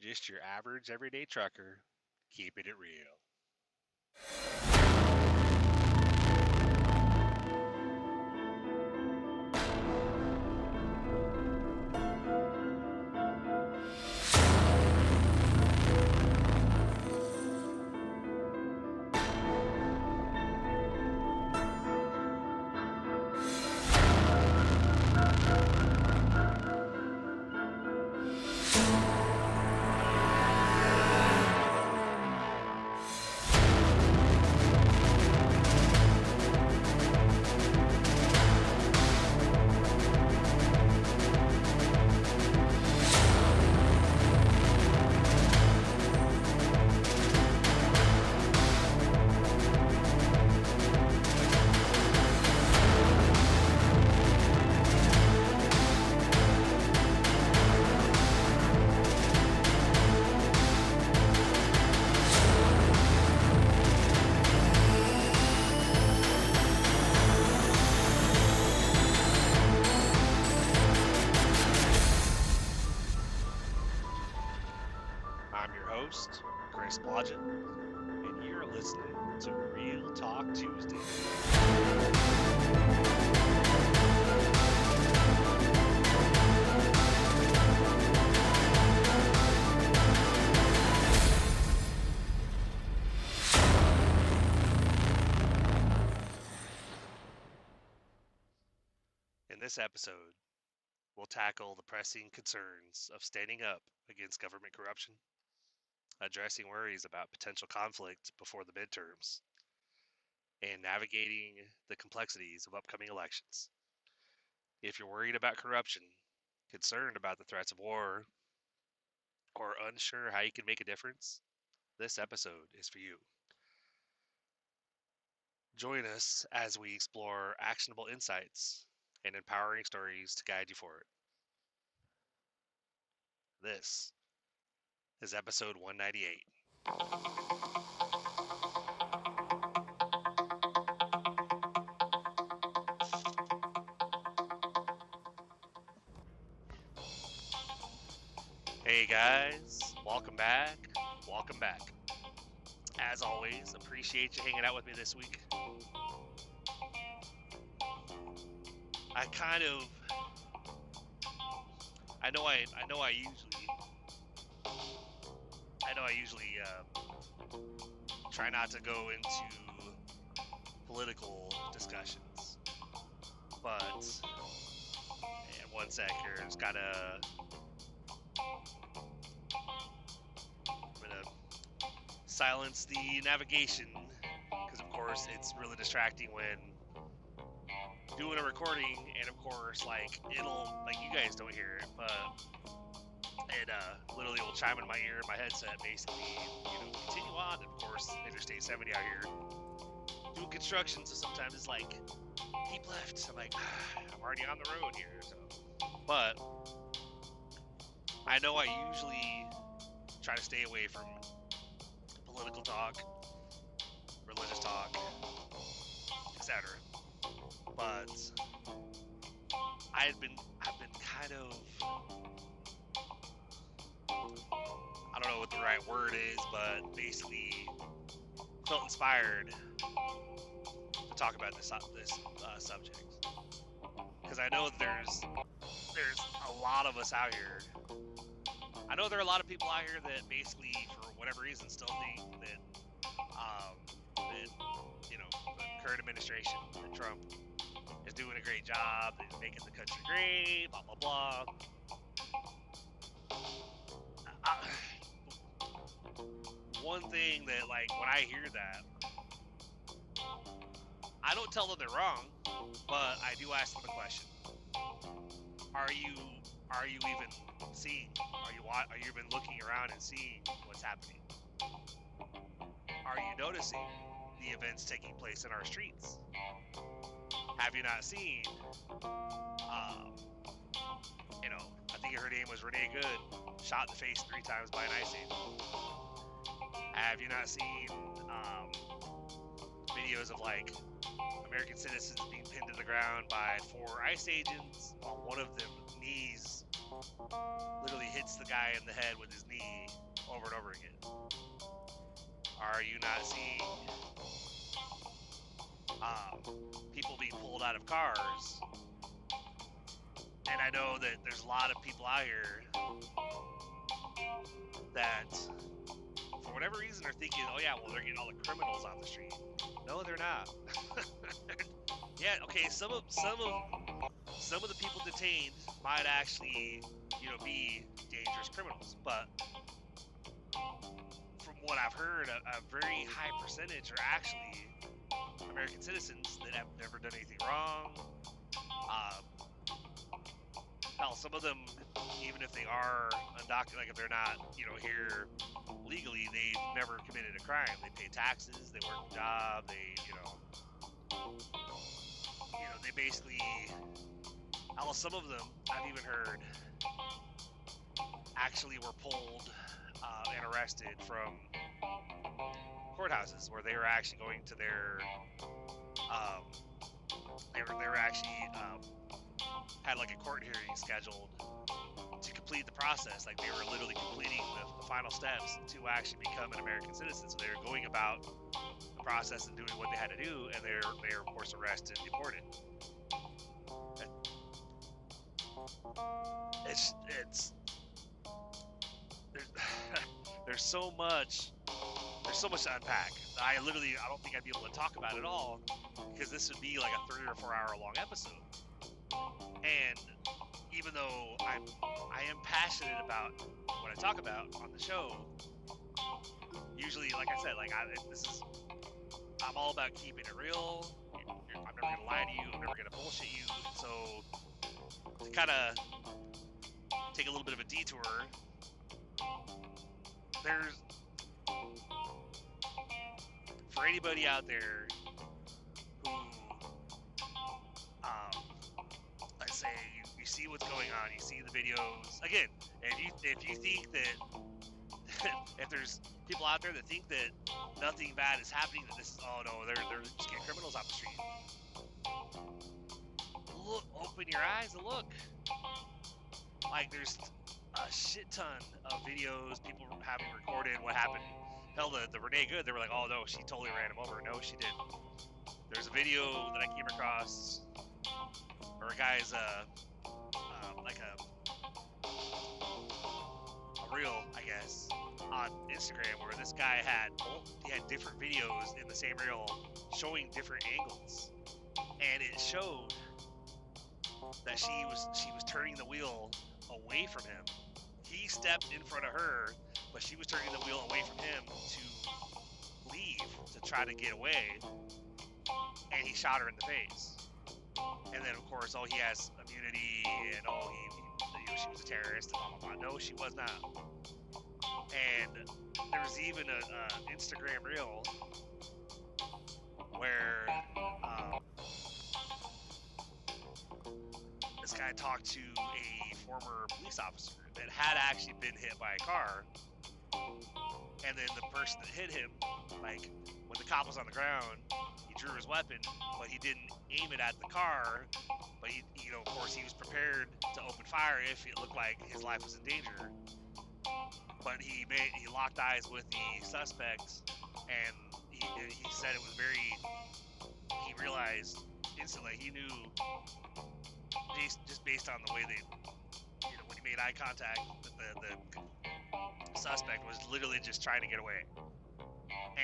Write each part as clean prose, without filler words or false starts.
just your average everyday trucker, keeping it real. I'm your host, Chris Blodgett, and you're listening to Real Talk Tuesday. In this episode, we'll tackle the pressing concerns of standing up against government corruption, addressing worries about potential conflict before the midterms, and navigating the complexities of upcoming elections. If you're worried about corruption, concerned about the threats of war, or unsure how you can make a difference, this episode is for you. Join us as we explore actionable insights and empowering stories to guide you forward. This is episode 198. Hey guys, welcome back. As always, appreciate you hanging out with me this week. I know I usually try not to go into political discussions, but in one sec here, I'm gonna silence the navigation because of course it's really distracting when doing a recording, and of course it'll you guys don't hear it, but it literally will chime in my ear, my headset, basically, continue on. And of course, Interstate 70 out here doing construction, so sometimes it's like, keep left. I'm like, I'm already on the road here. So, but I know I usually try to stay away from political talk, religious talk, etc. But I've been kind of, I don't know what the right word is, but basically felt inspired to talk about this subject, because I know there's a lot of us out here. I know there are a lot of people out here that basically, for whatever reason, still think that the current administration, that Trump is doing a great job, that he's making the country great, blah blah blah. One thing that, when I hear that, I don't tell them they're wrong, but I do ask them a question. Are you even seeing? Are you even looking around and seeing what's happening? Are you noticing the events taking place in our streets? Have you not seen? I think her name was Renee Good, shot in the face 3 times by an ICE agent. Have you not seen videos of American citizens being pinned to the ground by 4 ICE agents while one of them knees literally hits the guy in the head with his knee over and over again. Are you not seeing people being pulled out of cars? And I know that there's a lot of people out here that, for whatever reason, are thinking, oh yeah, well, they're getting all the criminals off the street. No, they're not. Yeah, okay, some of the people detained might actually, be dangerous criminals, but from what I've heard, a very high percentage are actually American citizens that have never done anything wrong. Hell, some of them, even if they are undocumented, like if they're not, here legally, they've never committed a crime. They pay taxes, they work a job, they, they basically, hell, some of them, I've even heard, actually were pulled and arrested from courthouses where they were actually going to their, they were actually, had like a court hearing scheduled to complete the process. Like they were literally completing the final steps to actually become an American citizen. So they were going about the process and doing what they had to do, and they were of course arrested and deported. It's there's so much to unpack. I don't think I'd be able to talk about it all, because this would be like a 3 or 4 hour long episode. And even though I am passionate about what I talk about on the show, usually, like I said, I'm all about keeping it real. I'm never gonna lie to you. I'm never gonna bullshit you. So to kind of take a little bit of a detour, there's, for anybody out there who, let's say you see what's going on, you see the videos. Again, if you think that if there's people out there that think that nothing bad is happening, that this is, oh no, they're just getting criminals off the street. Look, open your eyes and look. Like there's a shit ton of videos, people having recorded what happened. Hell, the Renee Good, they were like, oh no, she totally ran him over. No, she didn't. There's a video that I came across, or a guy's like a reel, I guess, on Instagram, where this guy had different videos in the same reel showing different angles, and it showed that she was turning the wheel away from him. He stepped in front of her, but she was turning the wheel away from him to leave, to try to get away, and he shot her in the face. And then, of course, he has immunity, and she was a terrorist, and blah, blah, blah. No, she was not. And there was even an Instagram reel where this guy talked to a former police officer that had actually been hit by a car, and then the person that hit him, like, when the cop was on the ground, he drew his weapon, but he didn't aim it at the car, but he, of course, he was prepared to open fire if it looked like his life was in danger. But he locked eyes with the suspects, and he said it was he realized instantly, he knew, just based on the way they, when he made eye contact with the suspect, was literally just trying to get away.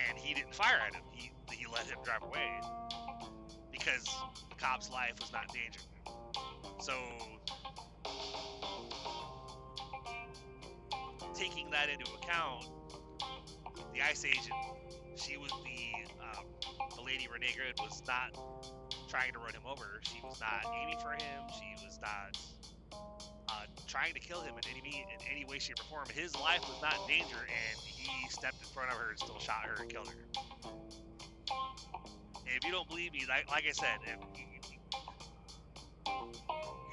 And he didn't fire at him. He let him drive away because the cop's life was not in danger. So, taking that into account, the ICE agent, she was the lady Renee Good, was not trying to run him over. She was not aiming for him. She was not trying to kill him in any way, shape, or form. His life was not in danger, and he stepped in front of her and still shot her and killed her. And if you don't believe me, like I said, if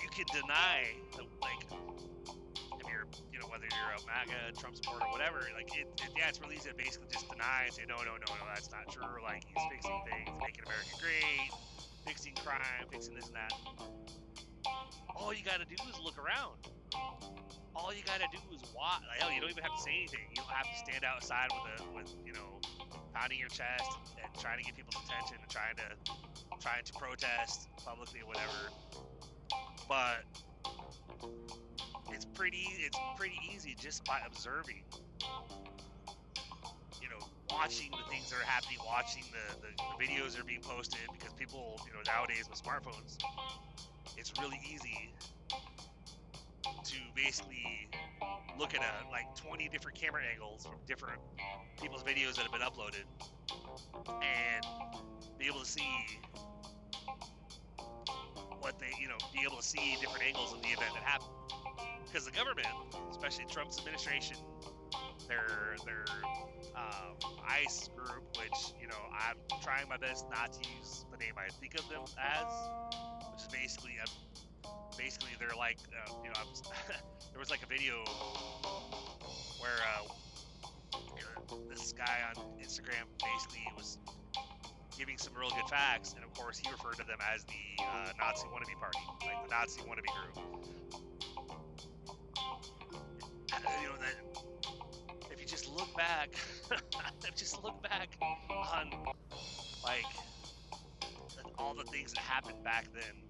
you can deny, if you're, whether you're a MAGA, Trump supporter, whatever, it's really easy to basically just deny and say, no, that's not true. Like, he's fixing things, making America great, fixing crime, fixing this and that. All you gotta do is look around. all you gotta do is watch. Like, hell, you don't even have to say anything. You don't have to stand outside with pounding your chest and trying to get people's attention and trying to protest publicly or whatever. But it's pretty easy just by observing. Watching the things that are happening, watching the videos that are being posted, because people, nowadays with smartphones, it's really easy to basically look at like 20 different camera angles from different people's videos that have been uploaded and be able to see what they, be able to see different angles of the event that happened. Because the government, especially Trump's administration, their ICE group, which, I'm trying my best not to use the name I think of them as, which is basically they're like, there was like a video where this guy on Instagram basically was giving some real good facts, and of course he referred to them as the Nazi wannabe party, like the Nazi wannabe group. That if you just look back, on like all the things that happened back then,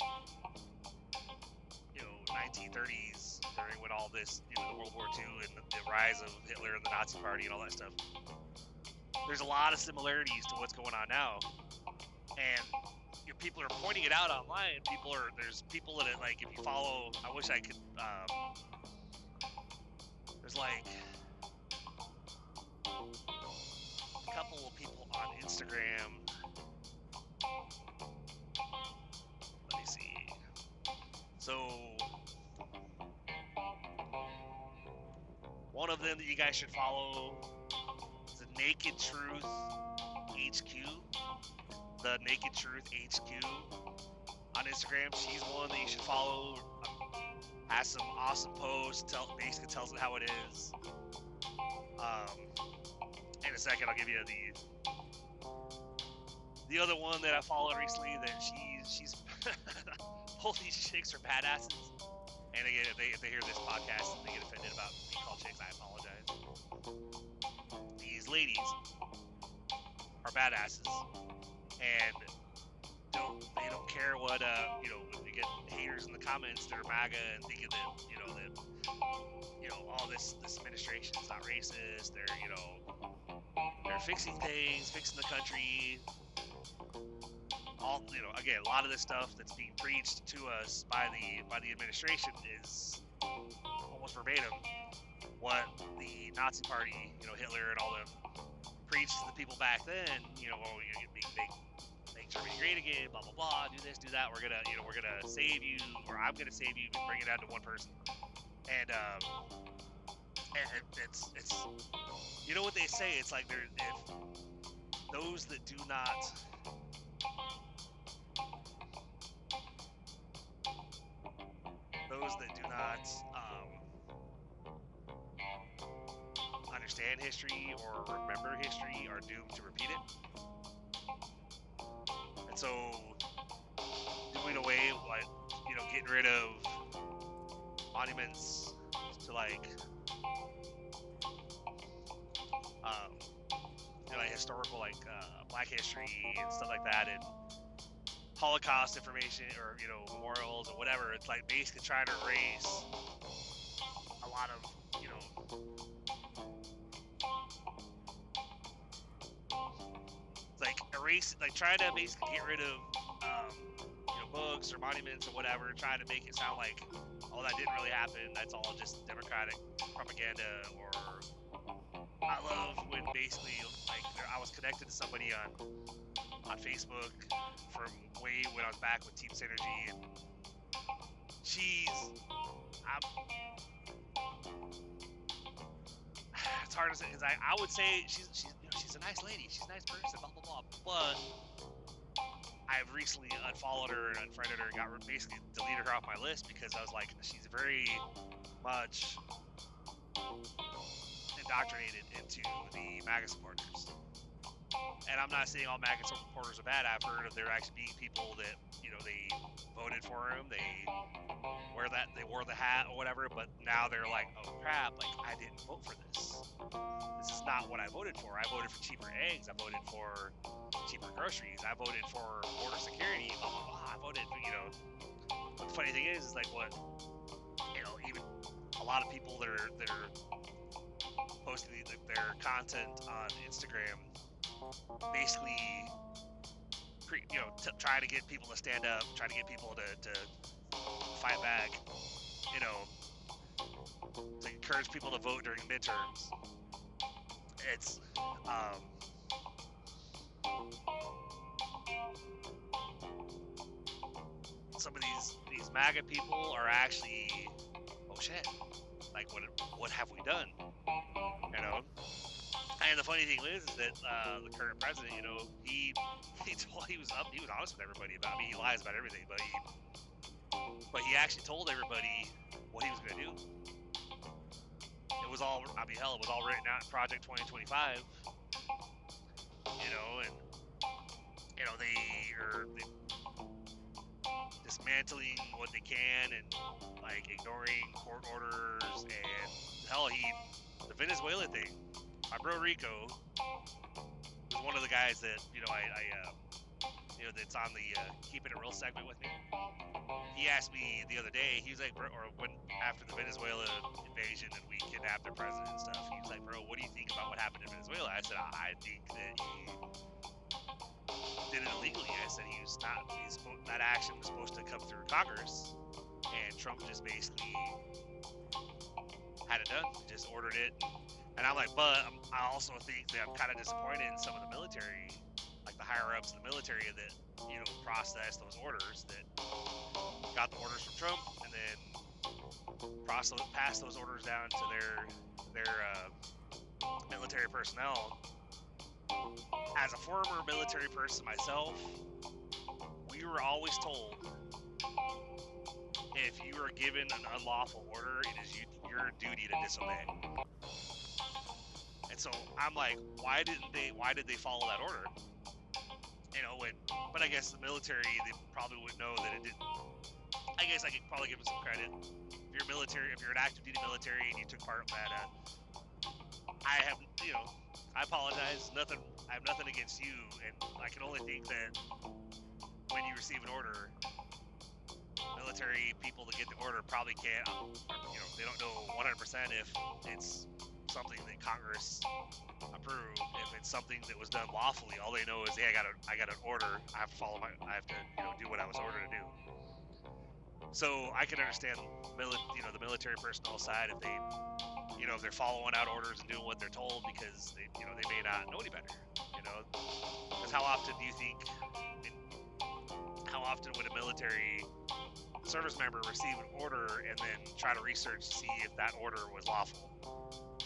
1930s, during when all this, the World War II and the rise of Hitler and the Nazi Party and all that stuff. There's a lot of similarities to what's going on now, and people are pointing it out online. There's people that like, if you follow, I wish I could. There's like a couple of people on Instagram. Let me see. So one of them that you guys should follow is the Naked Truth HQ. The Naked Truth HQ on Instagram. She's one that you should follow. Has some awesome posts. Basically tells it how it is. In a second, I'll give you the other one that I followed recently. That she's both these chicks are badasses. And again, if they hear this podcast and they get offended about being called chicks, I apologize. These ladies are badasses, and they don't care what when you get haters in the comments that are MAGA and thinking that all this administration is not racist. They're fixing things, fixing the country. Again, a lot of this stuff that's being preached to us by the administration is almost verbatim what the Nazi Party, Hitler and all them preached to the people back then. Make Germany great again, blah blah blah. Do this, do that. We're gonna save you, or I'm gonna save you. Bring it down to one person, and it's what they say. It's like if those that do not understand history or remember history are doomed to repeat it. And so doing away with, getting rid of monuments to like historical Black history and stuff like that, and Holocaust information or memorials or whatever. It's like basically trying to erase a lot of trying to basically get rid of books or monuments or whatever, trying to make it sound like, oh, that didn't really happen, that's all just Democratic propaganda. Or I love when basically I was connected to somebody on Facebook from way when I was back with Team Synergy, and it's hard to say, because I would say she's a nice lady, she's a nice person, blah blah blah, but I've recently unfollowed her and unfriended her and basically deleted her off my list, because I was like, she's very much indoctrinated into the MAGA supporters. and I'm not saying all MAGA supporters are bad. I've heard of there actually being people that, you know, they voted for him, they wore the hat or whatever, but now they're like, oh crap, like I didn't vote for this. This is not what I voted for. I voted for cheaper eggs. I voted for cheaper groceries. I voted for border security. Blah blah blah. I voted for, you know. But the funny thing is like what, you know, even a lot of people that are posting their content on Instagram, basically, you know, trying to get people to stand up, trying to get people to fight back, you know, to encourage people to vote during midterms. It's some of these MAGA people are actually, oh shit, like what have we done, you know? And the funny thing is that the current president, you know, he was honest with everybody about. I mean, he lies about everything, but he actually told everybody what he was going to do. It was all, I mean, hell, it was all written out in Project 2025. You know, and you know they are dismantling what they can and like ignoring court orders, and hell, the Venezuela thing. My bro Rico was one of the guys that, you know, I you know, that's on the Keeping It Real segment with me. He asked me the other day, he was like, bro, or when after the Venezuela invasion and we kidnapped their president and stuff, he was like, bro, what do you think about what happened in Venezuela? I said, I think that he did it illegally. I said that action was supposed to come through Congress, and Trump just basically had it done, just ordered it. And I'm like, but I also think that I'm kind of disappointed in some of the military, like the higher ups in the military that, you know, processed those orders, that got the orders from Trump and then passed those orders down to their military personnel. As a former military person myself, we were always told if you are given an unlawful order, it is your duty to disobey. And so I'm like, why did they follow that order? You know, but I guess the military, they probably would know that it didn't. I guess I could probably give them some credit. If you're an active duty military and you took part in that, I apologize. I have nothing against you, and I can only think that when you receive an order, military people that get the order probably can't, you know, they don't know 100% if it's something that Congress approved. If it's something that was done lawfully, all they know is, hey, I got an order. I have to you know, do what I was ordered to do. So I can understand, you know, the military personnel side if they, you know, if they're following out orders and doing what they're told because they, you know, they may not know any better. You know, because how often would a military service member receive an order and then try to research to see if that order was lawful?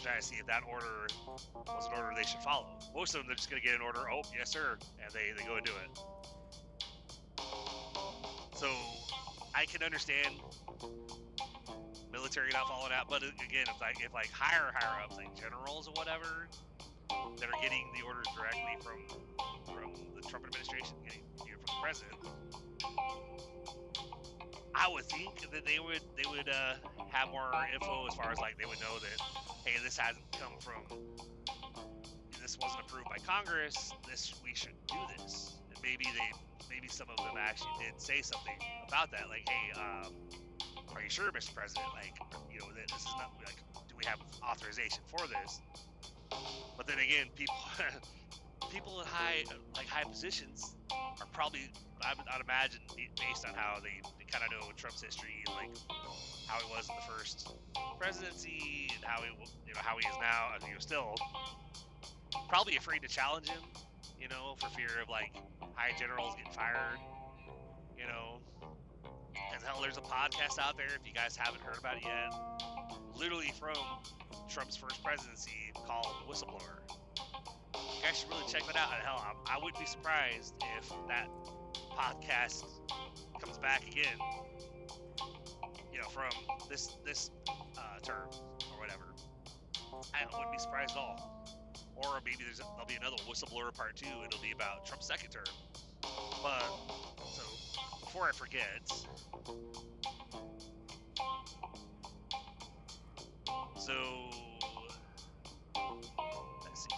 Try to see if that order was an order they should follow. Most of them, they're just going to get an order, oh, yes, sir, and they go and do it. So I can understand military not following out, but again, if higher ups, like generals or whatever, that are getting the orders directly from the Trump administration, getting, you know, from the president, I would think that they would have more info as far as like they would know that, hey, this wasn't approved by Congress. We should do this. And maybe some of them actually did say something about that, like, hey, are you sure, Mr. President? Like, you know, that this is not like, do we have authorization for this? But then again, people in high positions are probably, I'd imagine, based on how they kind of know Trump's history, like how he was in the first presidency and how he is now, you know, still probably afraid to challenge him, you know, for fear of like high generals getting fired, you know. Because hell, there's a podcast out there, if you guys haven't heard about it yet, literally from Trump's first presidency, called Whistleblower. You guys should really check that out. And hell, I wouldn't be surprised if that podcast comes back again, you know, from this term or whatever. I wouldn't be surprised at all. or maybe there'll be another whistleblower part 2. It'll be about Trump's second term. But so before I forget, so let's see.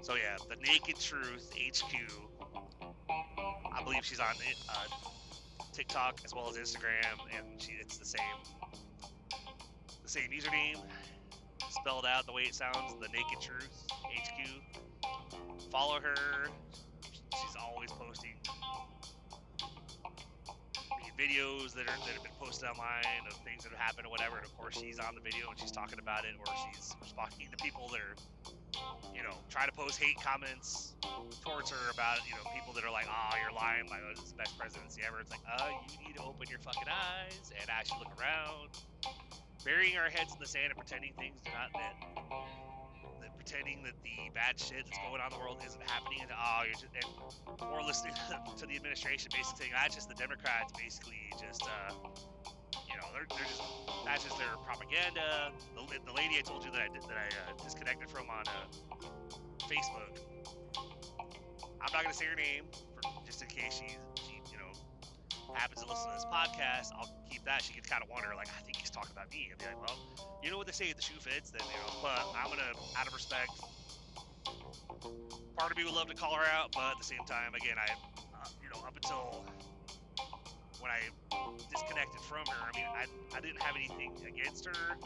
So yeah, the Naked Truth HQ. I believe she's on TikTok as well as Instagram, and it's the same username, spelled out the way it sounds. The Naked Truth HQ. Follow her. She's always posting videos that have been posted online of things that have happened or whatever. And of course, she's on the video and she's talking about it, or she's responding to people that are, trying to post hate comments towards her about, people that are like, oh, you're lying, like, oh, this is the best presidency ever. It's like, you need to open your fucking eyes and actually look around. Burying our heads in the sand and pretending things do not pretending that the bad shit that's going on in the world isn't happening, and or listening to the administration basically saying that's just the Democrats basically just that's just their propaganda. The lady I told you that I disconnected from on Facebook, I'm not gonna say her name just in case she happens to listen to this podcast. I'll keep that. She could kind of wonder, like, I think he's talking about me. I'd be like, well, you know what they say, if the shoe fits, then, but I'm going to, out of respect, part of me would love to call her out, but at the same time, again, I, up until when I disconnected from her, I mean, I didn't have anything against her.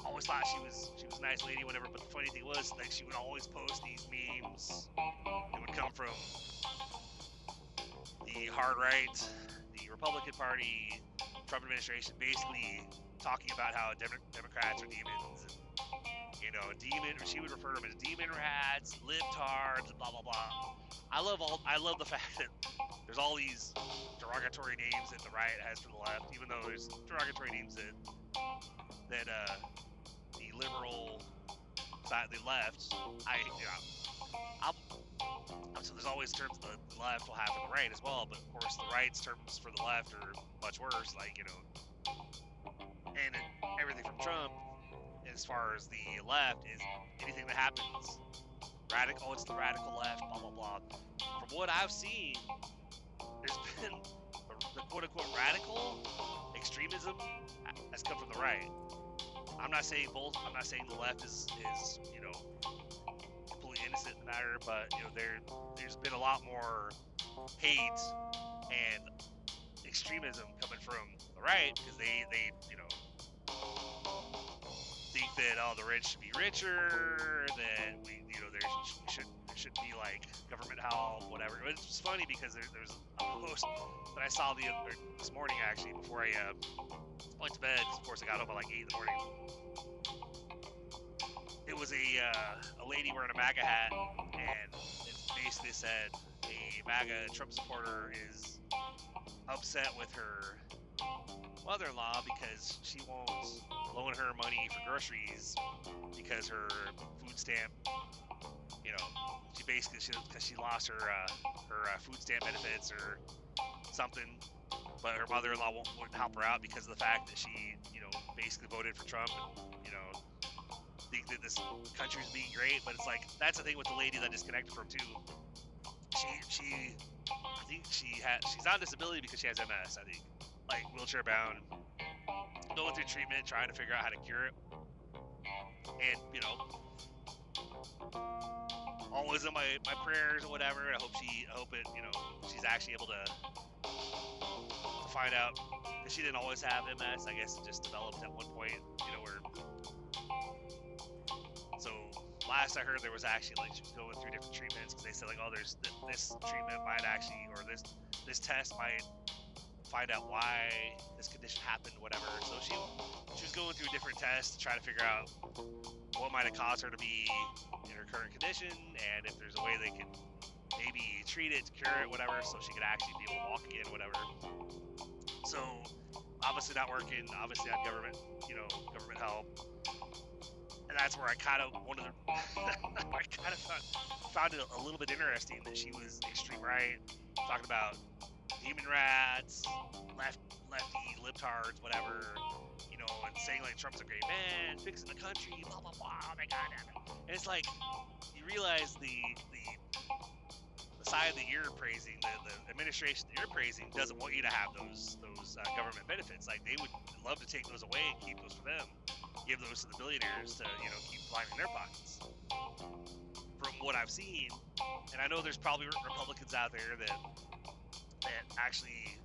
Always thought she was a nice lady, whatever, but the funny thing was, like, she would always post these memes that would come from the hard right, the Republican Party, Trump administration, basically talking about how Democrats are demons, and she would refer to them as demon rats, libtards, and blah blah blah. I love the fact that there's all these derogatory names that the right has for the left, even though there's derogatory names that the liberal side, the left, so there's always terms the left will have for the right as well, but of course the right's terms for the left are much worse, like, and everything from Trump as far as the left is anything that happens radical, it's the radical left, blah blah blah. From what I've seen, there's been the quote-unquote radical extremism has come from the right. I'm not saying the left is completely innocent in the matter, but there's been a lot more hate and extremism coming from the right, because they think that the rich should be richer, that there shouldn't be like government help, whatever. But it's funny because there's a post that I saw this morning, actually, before I went to bed. Of course, I got up at like 8 in the morning. It was a lady wearing a MAGA hat, and it basically said a MAGA Trump supporter is upset with her mother-in-law because she won't loan her money for groceries because her food stamp, because she lost her food stamp benefits or something, but her mother-in-law wouldn't help her out because of the fact that she, basically voted for Trump and, think that this country's being great. But it's like, that's the thing with the lady that disconnected from too. I think she's on disability because she has MS, I think, like wheelchair bound, going through treatment, trying to figure out how to cure it, and always in my prayers or whatever. I hope it she's actually able to find out, because she didn't always have MS. I guess it just developed at one point, where. So last I heard, there was actually, like, she was going through different treatments, because they said, like, oh, there's this treatment might actually, or this test might find out why this condition happened, whatever. So she was going through different tests to try to figure out what might have caused her to be in her current condition, and if there's a way they could maybe treat it, cure it, whatever, so she could actually be able to walk again, whatever. So obviously not working, obviously on government help. And that's where I kind of found it a little bit interesting that she was extreme right, talking about demon rats, lefty libtard leotards, whatever, you know, and saying like Trump's a great man, fixing the country, blah blah blah. Oh my God, and it's like you realize the side that you're praising, the administration that you're praising, doesn't want you to have those government benefits. Like they would love to take those away and keep those for them, give those to the billionaires to, you know, keep lining their pockets. From what I've seen, and I know there's probably Republicans out there that actually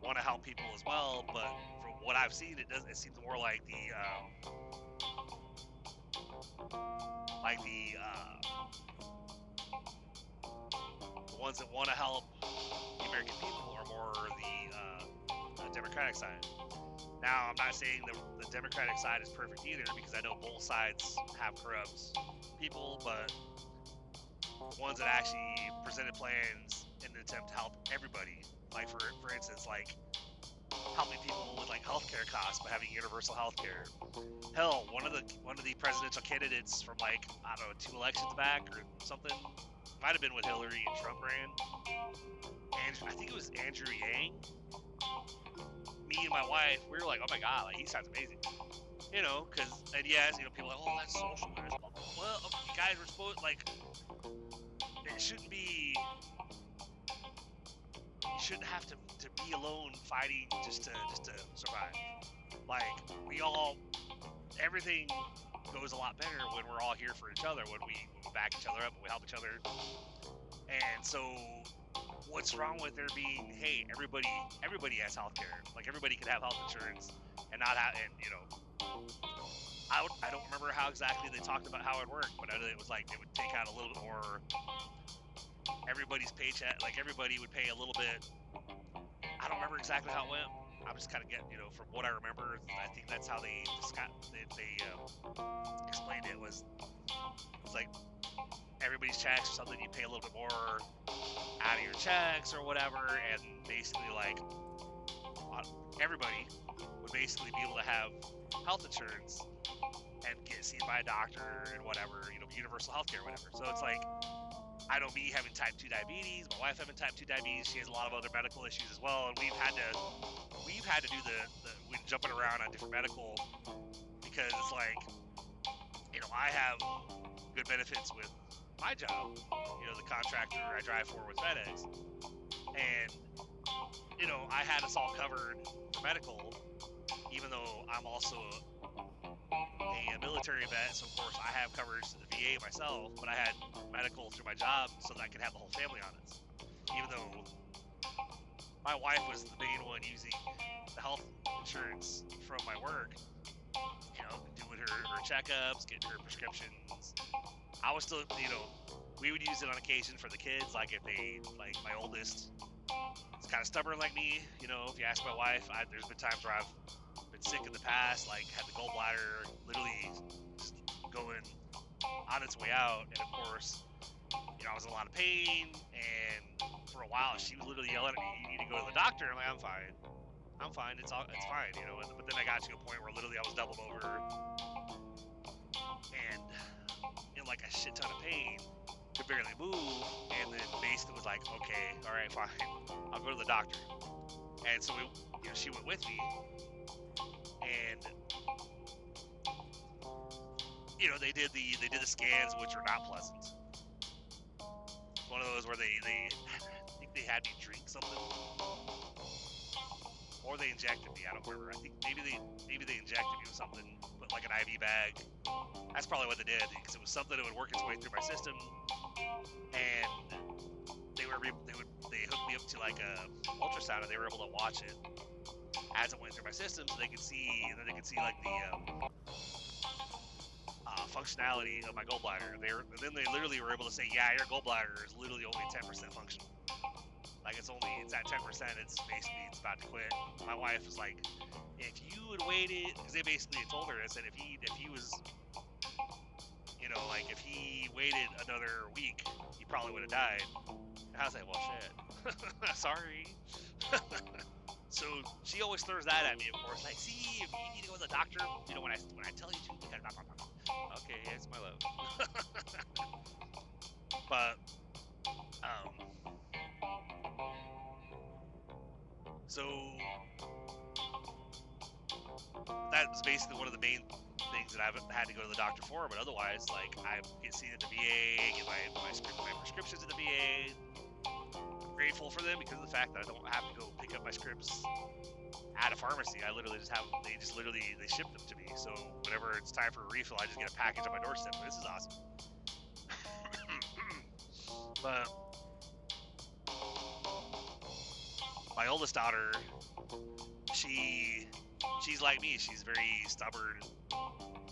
want to help people as well, but from what I've seen, it seems more like the ones that want to help the American people are more the Democratic side. Now, I'm not saying the Democratic side is perfect either, because I know both sides have corrupt people, but the ones that actually presented plans in an attempt to help everybody, like for instance, like helping people with like healthcare costs by having universal healthcare. Hell, one of the presidential candidates from like, I don't know, 2 elections back or something, might have been with Hillary and Trump ran. And I think it was Andrew Yang. Me and my wife, we were like, oh my God, like he sounds amazing. You know, and yes, you know, people are like, oh, that's socialist. Well, okay, guys, we're supposed, like, it shouldn't be, you shouldn't have to be alone fighting just to survive. Like, everything goes a lot better when we're all here for each other, when we back each other up, when we help each other. And so, what's wrong with there being, hey, everybody has healthcare, like everybody could have health insurance and not have, and you know, I don't remember how exactly they talked about how it worked, but it was like they would take out a little bit more, everybody's paycheck, like everybody would pay a little bit. I don't remember exactly how it went. I'm just kind of getting, you know, from what I remember, I think that's how they explained it. It's like everybody's checks or something, you pay a little bit more out of your checks or whatever, and basically like everybody would basically be able to have health insurance and get seen by a doctor and whatever, you know, universal healthcare, whatever. So it's like, I know me having type 2 diabetes, my wife having type 2 diabetes, she has a lot of other medical issues as well, and we've had to do we're jumping around on different medical, because it's like, you know, I have good benefits with my job, you know, the contractor I drive for with FedEx, and, you know, I had us all covered for medical, even though I'm also a military vet, so of course I have coverage to the VA myself, but I had medical through my job so that I could have the whole family on it. Even though my wife was the main one using the health insurance from my work, you know, doing her checkups, getting her prescriptions. I was still, you know, we would use it on occasion for the kids, like if they, like my oldest is kind of stubborn like me, you know, if you ask my wife, there's been times where I've been sick in the past, like had the gallbladder literally just going on its way out, and of course, you know, I was in a lot of pain, and for a while she was literally yelling at me, you need to go to the doctor. I'm like, I'm fine, it's fine, you know, but then I got to a point where literally I was doubled over and in like a shit ton of pain, could barely move, and then basically was like, okay, all right, fine, I'll go to the doctor. And so you know, she went with me, and you know, they did the scans, which are not pleasant. One of those where they I think they had me drink something, or they injected me. I don't remember. I think maybe they injected me with something, put like an IV bag. That's probably what they did, because it was something that would work its way through my system, and they hooked me up to like a ultrasound, and they were able to watch it as it went through my system, so they could see, and then they could see like the functionality of my gallbladder. Then they literally were able to say, yeah, your gallbladder is literally only 10% functional. Like it's at 10%. It's about to quit. My wife was like, if you had waited, because they basically told her, they said if he was, you know, like if he waited another week, he probably would have died. And I was like, well, shit, sorry. So she always throws that at me, of course. Like, see, if you need to go to the doctor, you know, when I tell you to, you gotta. Okay, yeah, it's my love. But so that's basically one of the main things that I've had to go to the doctor for. But otherwise, like, I get seen at the VA, get my prescriptions at the VA. I'm grateful for them because of the fact that I don't have to go pick up my scripts at a pharmacy. I literally just have they ship them to me. So whenever it's time for a refill, I just get a package on my doorstep. This is awesome. But my oldest daughter, she's like me. She's very stubborn.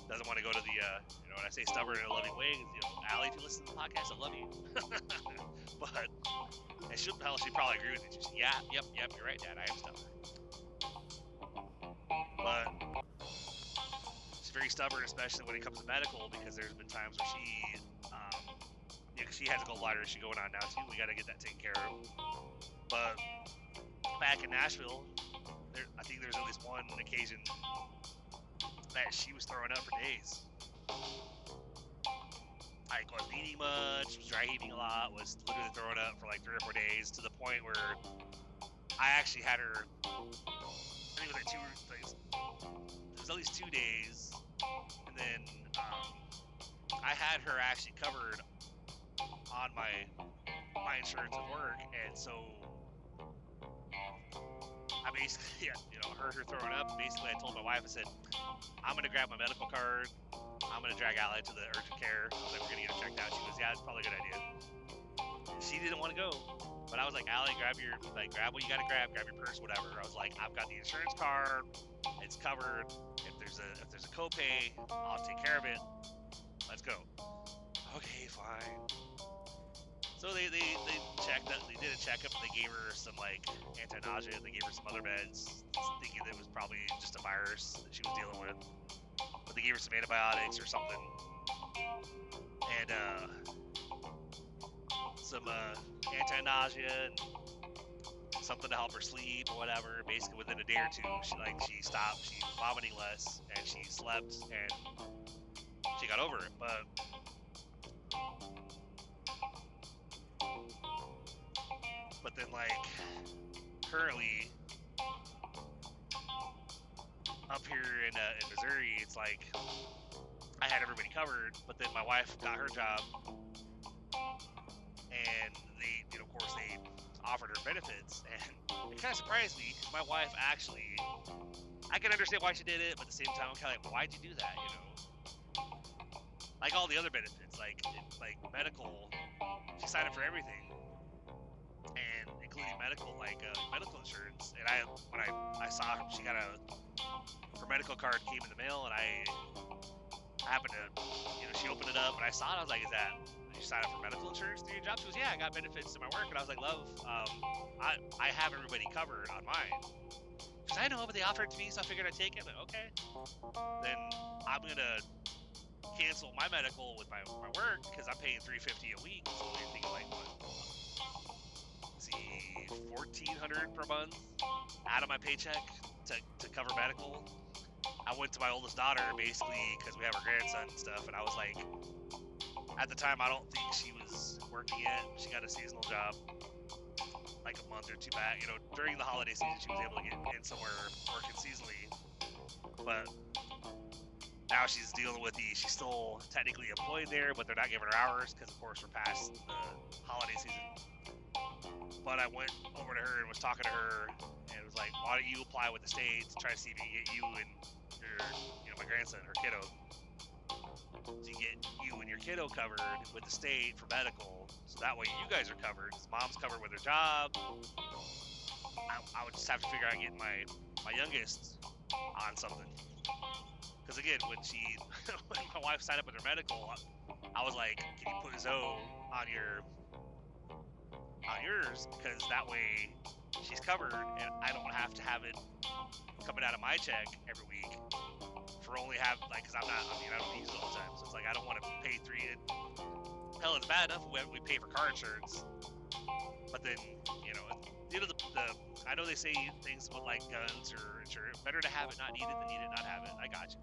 Doesn't want to go to the, when I say stubborn in a loving way, Allie, if you listen to the podcast, I love you. But, and she'd probably agree with me. She's like, yep, you're right, Dad, I am stubborn. But, she's very stubborn, especially when it comes to medical, because there's been times where because she has a gallbladder issue going on now, too. We got to get that taken care of. But, back in Nashville, I think there's at least one occasion that she was throwing up for days. I wasn't eating much, was dry heaving a lot, was literally throwing up for like 3 or 4 days, to the point where I actually had her, I think it was like it was at least 2 days, and then I had her actually covered on my insurance at work, and so I basically, heard her throwing up. Basically, I told my wife, I said, I'm going to grab my medical card. I'm going to drag Allie to the urgent care. I was like, we're going to get her checked out. She goes, yeah, it's probably a good idea. And she didn't want to go. But I was like, Allie, grab what you got to grab your purse, whatever. I was like, I've got the insurance card. It's covered. If there's a copay, I'll take care of it. Let's go. Okay, fine. So they checked that. They did a checkup. They gave her some like anti-nausea. They gave her some other meds, thinking that it was probably just a virus that she was dealing with. But they gave her some antibiotics or something, and some anti-nausea and something to help her sleep or whatever. Basically, within a day or two, she stopped. She was vomiting less, and she slept, and she got over it. But then, like, currently, up here in Missouri, it's like, I had everybody covered, but then my wife got her job, and they, of course, they offered her benefits, and it kind of surprised me, because my wife actually, I can understand why she did it, but at the same time, I'm kind of like, why'd you do that, Like all the other benefits, like medical, she signed up for everything, and including medical insurance. And when I saw her, she got her medical card came in the mail, and I happened to, she opened it up, and I saw it. I was like, did you sign up for medical insurance through your job? She goes, yeah, I got benefits to my work. And I was like, love, I have everybody covered on mine. Because I know, but they offered it to me, so I figured I'd take it. I'm like, okay. Then I'm going to cancel my medical with my work, because I'm paying $350 a week. So you're thinking like, what? $1,400 per month out of my paycheck to cover medical. I went to my oldest daughter, basically, because we have her grandson and stuff, and I was like, at the time, I don't think she was working yet. She got a seasonal job like a month or two back. During the holiday season, she was able to get in somewhere working seasonally, but now she's dealing with she's still technically employed there, but they're not giving her hours because, of course, we're past the holiday season. But I went over to her and was talking to her, and was like, why don't you apply with the state to try to see if you can get you and your, my grandson, her kiddo, to get you and your kiddo covered with the state for medical, so that way you guys are covered, because mom's covered with her job. I would just have to figure out getting my youngest on something. Because again, when my wife signed up with her medical, I was like, can you put Zoe on yours, because that way she's covered, and I don't have to have it coming out of my check every week for only because I don't use it all the time, so it's like I don't want to pay hell, it's bad enough we pay for car insurance, but then I know they say things with like guns or insurance, better to have it not needed than need it not have it. I got you,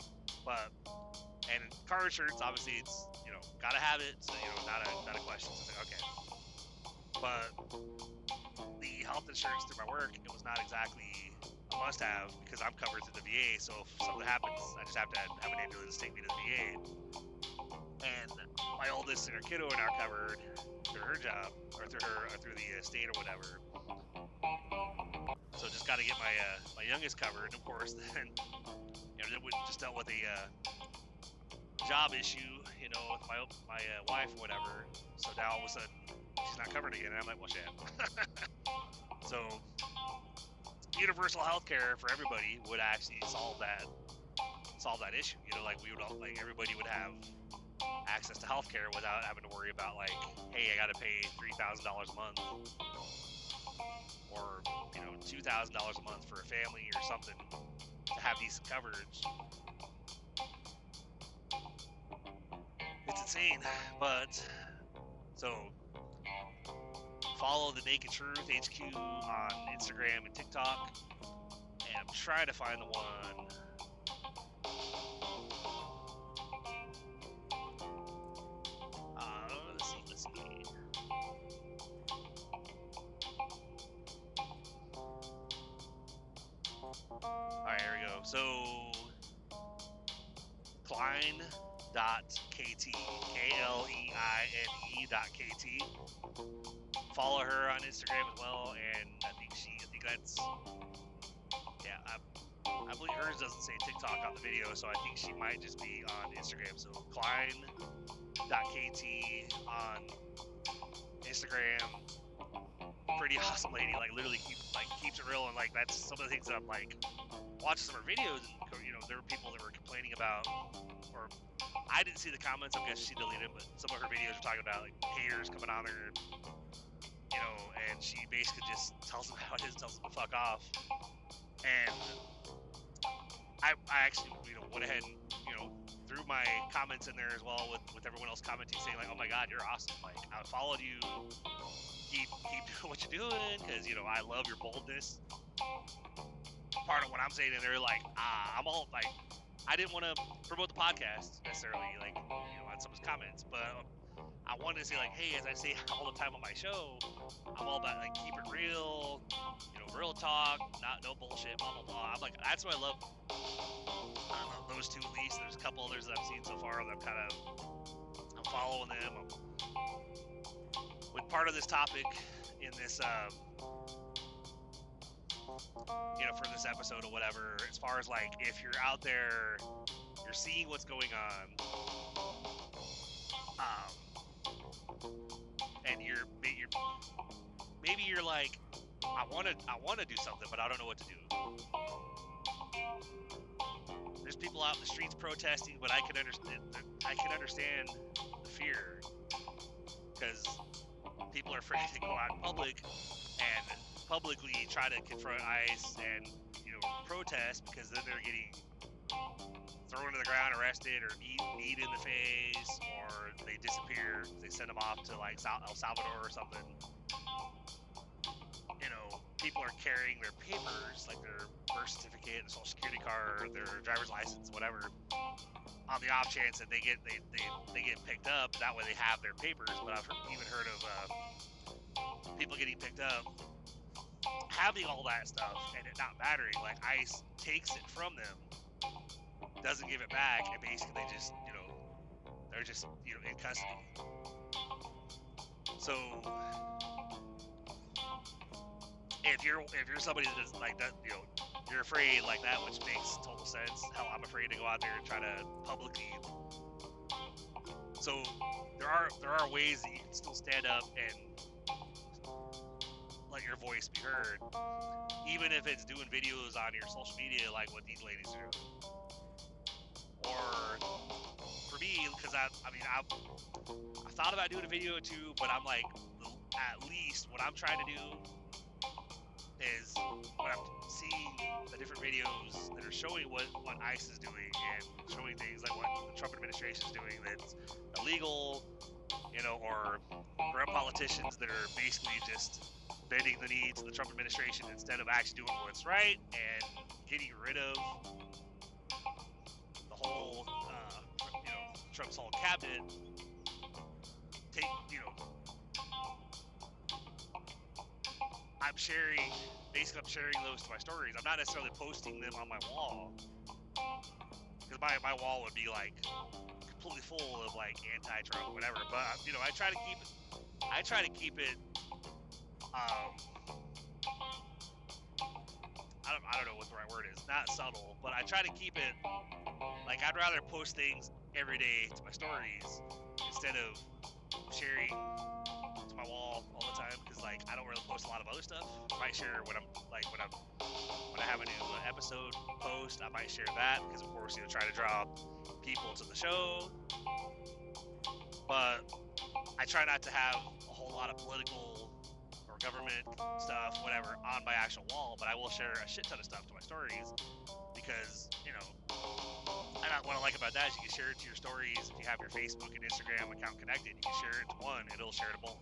and car insurance, obviously, it's gotta have it, so not a question. So it's like, okay. But the health insurance through my work, it was not exactly a must-have because I'm covered through the VA. So if something happens, I just have to have an ambulance take me to the VA. And my oldest and her kiddo are now covered through her job or through the state or whatever. So just got to get my youngest covered. And of course, then we just dealt with a job issue, with my wife or whatever. So now all of a sudden she's not covered again. And I'm like, well, shit. So universal health care for everybody would actually solve that issue. Like we would all, like everybody would have access to health care without having to worry about like, hey, I got to pay $3,000 a month or $2,000 a month for a family or something to have decent coverage. It's insane. But so follow the Naked Truth HQ on Instagram and TikTok, and I'm trying to find the one. Let's see. Alright, here we go. So Kleine.kt, KLEINE.kt. Follow her on Instagram as well, and I think that's, yeah, I believe hers doesn't say TikTok on the video, so I think she might just be on Instagram. So Kleine.kt on Instagram. Pretty awesome lady, like literally keeps it real, and like that's some of the things that I'm like watching some of her videos, and there were people that were complaining about, or I didn't see the comments, I guess she deleted them, but some of her videos were talking about like haters coming on her, and she basically just tells them how it is, tells them to fuck off. And I actually went ahead and threw my comments in there as well with everyone else commenting, saying like, oh my god, you're awesome, like I followed you, keep doing what you're doing, because I love your boldness. Part of what I'm saying in there, like I'm all like, I didn't want to promote the podcast necessarily, like on some of his comments, but I wanted to say like, hey, as I say all the time on my show, I'm all about like keep it real, real talk, no bullshit, blah blah blah. I'm like, that's what I love. I don't know, those two at least. There's a couple others that I've seen so far that I'm following them. With part of this topic in this, for this episode or whatever, as far as like if you're out there, you're seeing what's going on, and maybe you're like, I want to do something, but I don't know what to do. There's people out in the streets protesting, but I can understand the fear, because people are afraid to go out in public and publicly try to confront ICE and protest, because then they're getting thrown to the ground, arrested, or kneed in the face, or they disappear. They send them off to like El Salvador or something. People are carrying their papers, like their birth certificate, their social security card, their driver's license, whatever, on the off chance that they get picked up. That way they have their papers. But I've even heard of people getting picked up, having all that stuff, and it not mattering. Like ICE takes it from them, doesn't give it back, and basically they just, they're just, in custody. So if you're somebody that doesn't like that, you're afraid like that, which makes total sense. Hell, I'm afraid to go out there and try to publicly. So there are ways that you can still stand up and let your voice be heard, even if it's doing videos on your social media like what these ladies do. Or for me, because I thought about doing a video or two, but I'm like, at least what I'm trying to do is, when I'm seeing the different videos that are showing what ICE is doing and showing things like what the Trump administration is doing that's illegal, or corrupt politicians that are basically just bending the knee to the Trump administration instead of actually doing what's right and getting rid of the whole, Trump's whole cabinet. I'm sharing basically I'm sharing those to my stories. I'm not necessarily posting them on my wall, because my wall would be like completely full of like anti-Trump, whatever. But you know, I try to keep it. I don't know what the right word is. Not subtle, but I try to keep it like I'd rather post things every day to my stories instead of sharing to my wall all the time, because like I don't really post a lot of other stuff. I might share when I have a new episode post, I might share that, because of course, you know, try to draw people to the show. But I try not to have a whole lot of political or government stuff, whatever, on my actual wall. But I will share a shit ton of stuff to my stories, because, you know, and what I like about that is you can share it to your stories. If you have your Facebook and Instagram account connected, you can share it to one, it'll share to both.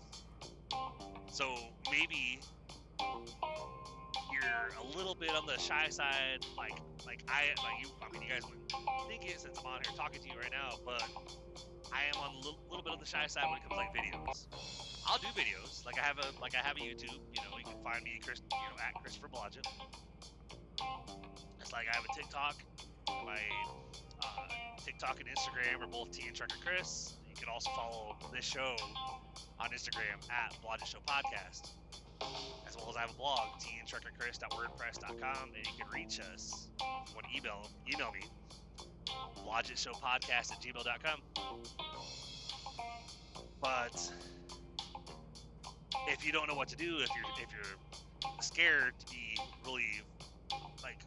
So maybe you're a little bit on the shy side, like you. I mean, you guys wouldn't think it since I'm on here talking to you right now, but I am on a little bit on the shy side when it comes to like videos. I'll do videos, like I have a YouTube. You know, you can find me, at Christopher Blodgett. It's like I have a TikTok. My TikTok and Instagram are both T and Trucker Chris. You can also follow this show on Instagram at blodgettshowpodcast, as well as I have a blog, tandtruckerchris.wordpress.com, and you can reach us if you want to email me, blodgettshowpodcast@gmail.com. But if you don't know what to do, if you're scared to be really like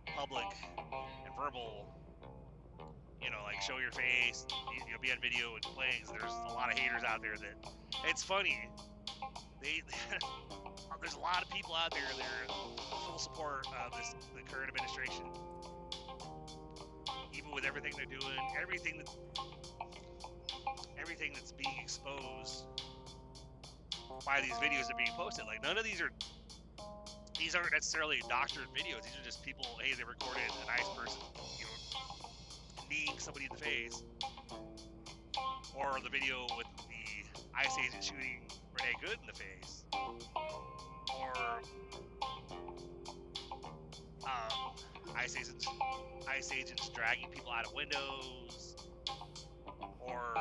public and verbal, you know, like show your face, you know, be on video and complain, there's a lot of haters out there that it's funny. There's a lot of people out there that are full support of the current administration, even with everything they're doing, everything that's being exposed by these videos that are being posted. Like, none of these aren't necessarily doctored videos. These are just people, hey, they recorded a nice person, you know, kneeing somebody in the face, or the video with the ICE agent shooting Renee Good in the face, or ICE agents dragging people out of windows, or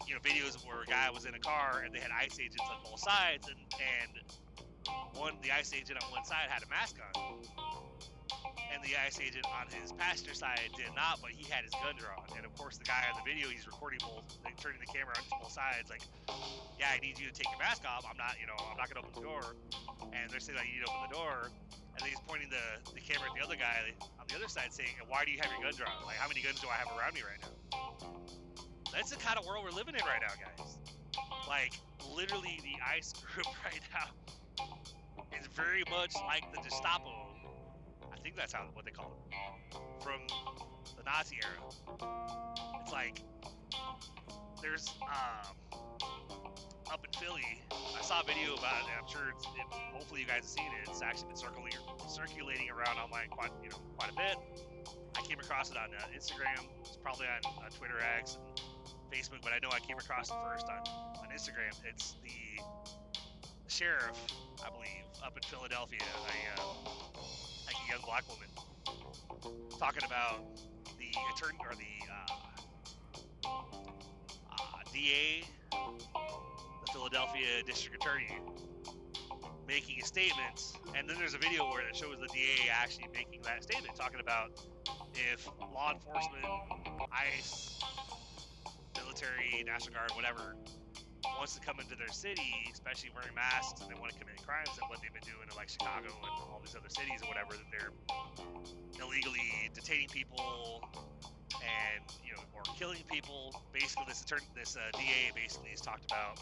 you know, videos where a guy was in a car and they had ICE agents on both sides, and the ICE agent on one side had a mask on, and the ICE agent on his passenger side did not, but he had his gun drawn. And of course, the guy on the video, he's recording both, like, turning the camera on both sides, like, yeah, I need you to take your mask off. I'm not gonna open the door. And they're saying, like, you need to open the door. And then he's pointing the camera at the other guy on the other side, saying, why do you have your gun drawn? Like, how many guns do I have around me right now? That's the kind of world we're living in right now, guys. Like, literally, the ICE group right now is very much like the Gestapo. I think that's what they call it, from the Nazi era. It's like, there's up in Philly, I saw a video about it, and I'm sure hopefully you guys have seen it. It's actually been circulating around online quite a bit. I came across it on Instagram. It's probably on Twitter X and Facebook, but I know I came across it first on Instagram. It's the sheriff, I believe, up in Philadelphia, a young black woman, talking about the attorney, or the DA, the Philadelphia district attorney, making a statement. And then there's a video where it shows the DA actually making that statement, talking about if law enforcement, ICE, military, National Guard, whatever, wants to come into their city, especially wearing masks, and they want to commit crimes, and what they've been doing in like Chicago and all these other cities or whatever, that they're illegally detaining people and, you know, or killing people. Basically, this DA basically has talked about,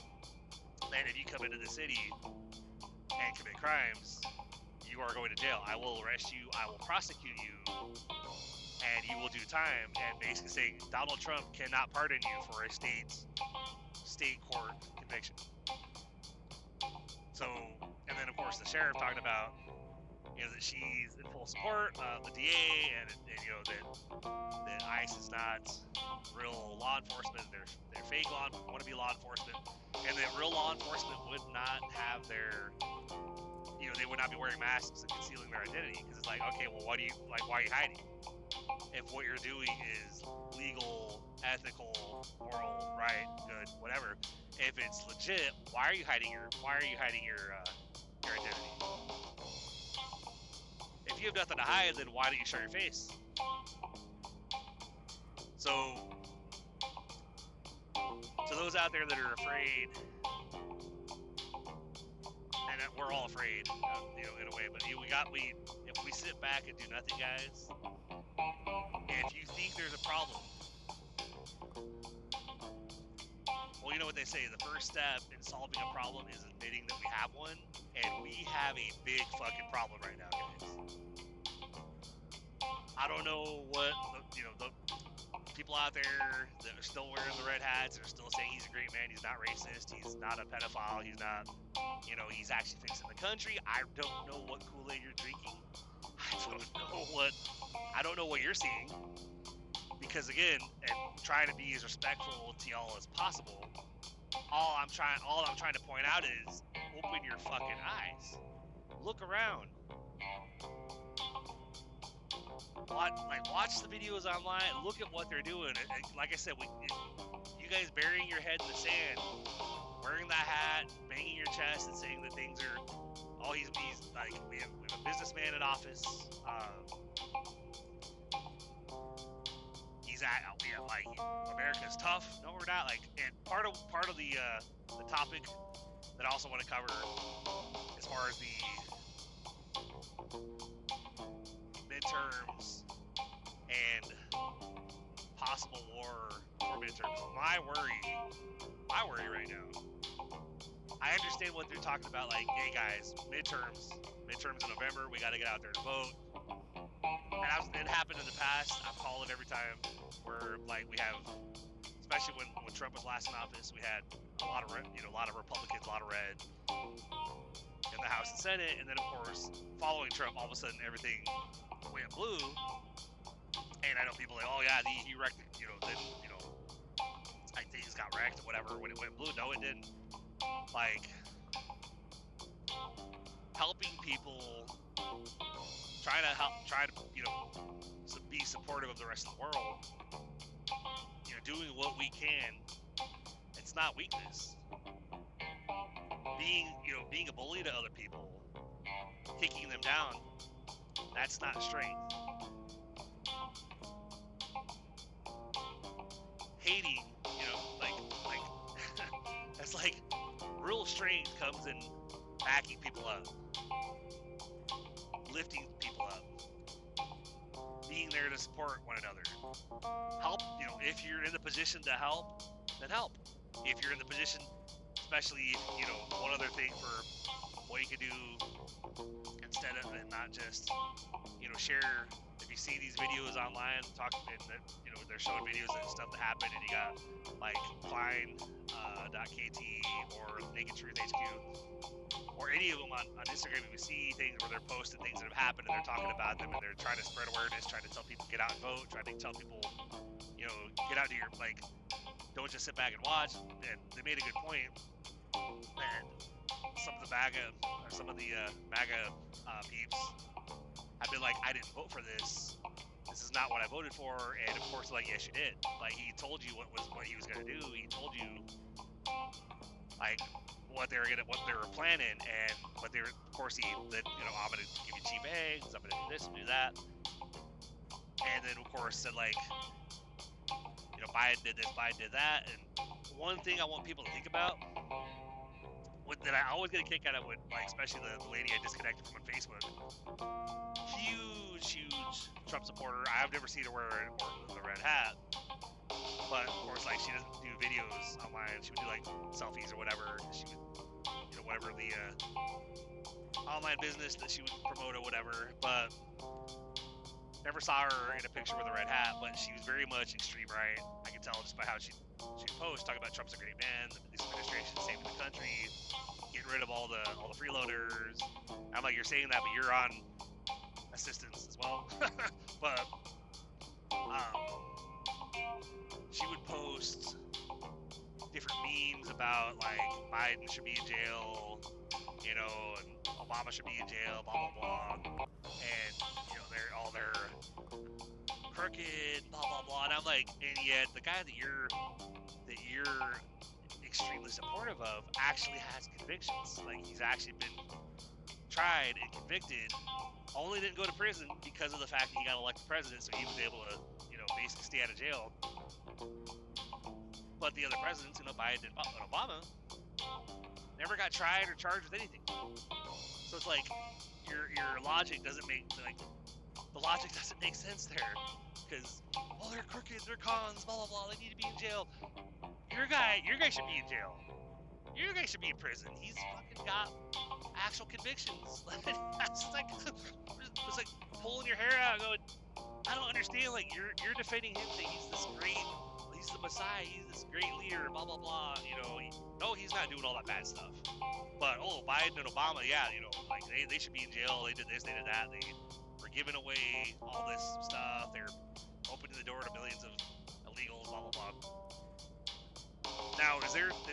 man, if you come into the city and commit crimes, you are going to jail. I will arrest you. I will prosecute you, and you will do time. And basically saying Donald Trump cannot pardon you for a state court conviction. So, and then of course the sheriff talking about, you know, that she's in full support of the DA, and you know that ICE is not real law enforcement. They're fake wannabe law enforcement, and that real law enforcement would not have their, you know, they would not be wearing masks and concealing their identity, because it's like, okay, well, why are you hiding? If what you're doing is legal, ethical, moral, right, good, whatever, if it's legit, why are you hiding your identity? If you have nothing to hide, then why don't you show your face? So, to those out there that are afraid, and we're all afraid, you know, in a way, but if we sit back and do nothing, guys, if you think there's a problem, well, you know what they say, the first step in solving a problem is admitting that we have one, and we have a big fucking problem right now, guys. I don't know what, the people out there that are still wearing the red hats and are still saying he's a great man, he's not racist, he's not a pedophile, he's not, you know, he's actually fixing the country. I don't know what Kool-Aid you're drinking. I don't know what you're seeing. Because again, and trying to be as respectful to y'all as possible, all I'm trying to point out is open your fucking eyes. Look around. Watch the videos online. Look at what they're doing. And like I said, you guys burying your head in the sand, wearing that hat, banging your chest, and saying that things are. Oh, he's like we have a businessman in office. Like America's tough. No, we're not. Like, and part of the topic that I also want to cover, as far as the midterms and possible war for midterms. My worry right now. I understand what they're talking about. Like, hey guys, midterms in November. We got to get out there to vote. And it happened in the past. I've called it every time. Where like we have, especially when Trump was last in office, we had a lot of Republicans, a lot of red in the House and Senate, and then of course following Trump, all of a sudden everything went blue. And I know people like, oh yeah, he wrecked it, like things got wrecked or whatever when it went blue. No, it didn't. Like helping people, trying to be supportive of the rest of the world. Doing what we can. It's not weakness. Being a bully to other people, kicking them down, that's not strength. Hating, that's like real strength comes in backing people up, lifting people up, being there to support one another. Help, if you're in the position to help, then help. If you're in the position, especially, one other thing for what you can do instead of, and not just, share, if you see these videos online, they're showing videos and stuff that happened, and you got, like, Klein.kt or Naked Truth HQ, or any of them on Instagram, if you see things where they're posting things that have happened and they're talking about them and they're trying to spread awareness, trying to tell people get out and vote, trying to tell people, get out to your, don't just sit back and watch. And they made a good point. And some of the MAGA peeps have been like, I didn't vote for this. This is not what I voted for. And of course, like, yes, you did. Like, he told you what he was gonna do. He told you, like, what they were planning, and but of course he said, I'm gonna give you cheap eggs, I'm gonna do this and do that, and then of course said, like, Biden did this, Biden did that. And one thing I want people to think about, that I always get a kick out of, especially the lady I disconnected from on Facebook, huge Trump supporter. I've never seen her wear the red hat, but of course, like, she doesn't do videos online. She would do like selfies or whatever. She would, whatever the online business that she would promote or whatever. But never saw her in a picture with a red hat. But she was very much extreme right. I can tell just by how she posts, talking about Trump's a great man, this administration is saving the country, getting rid of all the freeloaders. I'm like, you're saying that, but you're on assistants as well. But she would post different memes about like Biden should be in jail, you know, and Obama should be in jail, blah blah blah, and you know they're crooked, blah blah blah, and I'm like, and yet the guy that you're extremely supportive of actually has convictions. Like he's actually been tried and convicted, only didn't go to prison because of the fact that he got elected president, so he was able to, you know, basically stay out of jail. But the other presidents, you know, Biden and Obama, never got tried or charged with anything. So it's like your logic doesn't make, like, the logic doesn't make sense there, because they're crooked, they're cons, blah blah blah, they need to be in jail. Your guy should be in jail. Your guy should be in prison. He's fucking got actual convictions. It's like pulling your hair out and going, I don't understand. Like you're defending him that he's this great, he's the Messiah, he's this great leader, blah blah blah. You know, no, he's not doing all that bad stuff. But Biden and Obama, yeah, you know, like they should be in jail. They did this, they did that. They were giving away all this stuff. They're opening the door to millions of illegals, blah blah blah. Now, is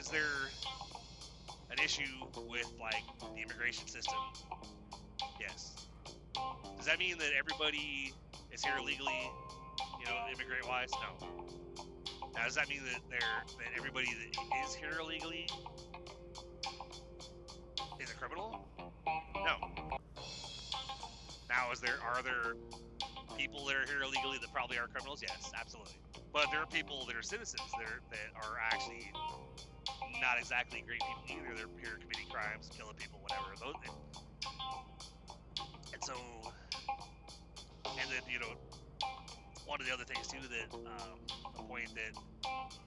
there an issue with like the immigration system? Yes. Does that mean that everybody is here illegally, you know, immigrant-wise? No. Now, does that mean that everybody that is here illegally is a criminal? No. Now, are there people that are here illegally that probably are criminals? Yes, absolutely. But there are people that are citizens that are actually not exactly great people either. They're here committing crimes, killing people, whatever. And so, and then, you know, one of the other things too that a point that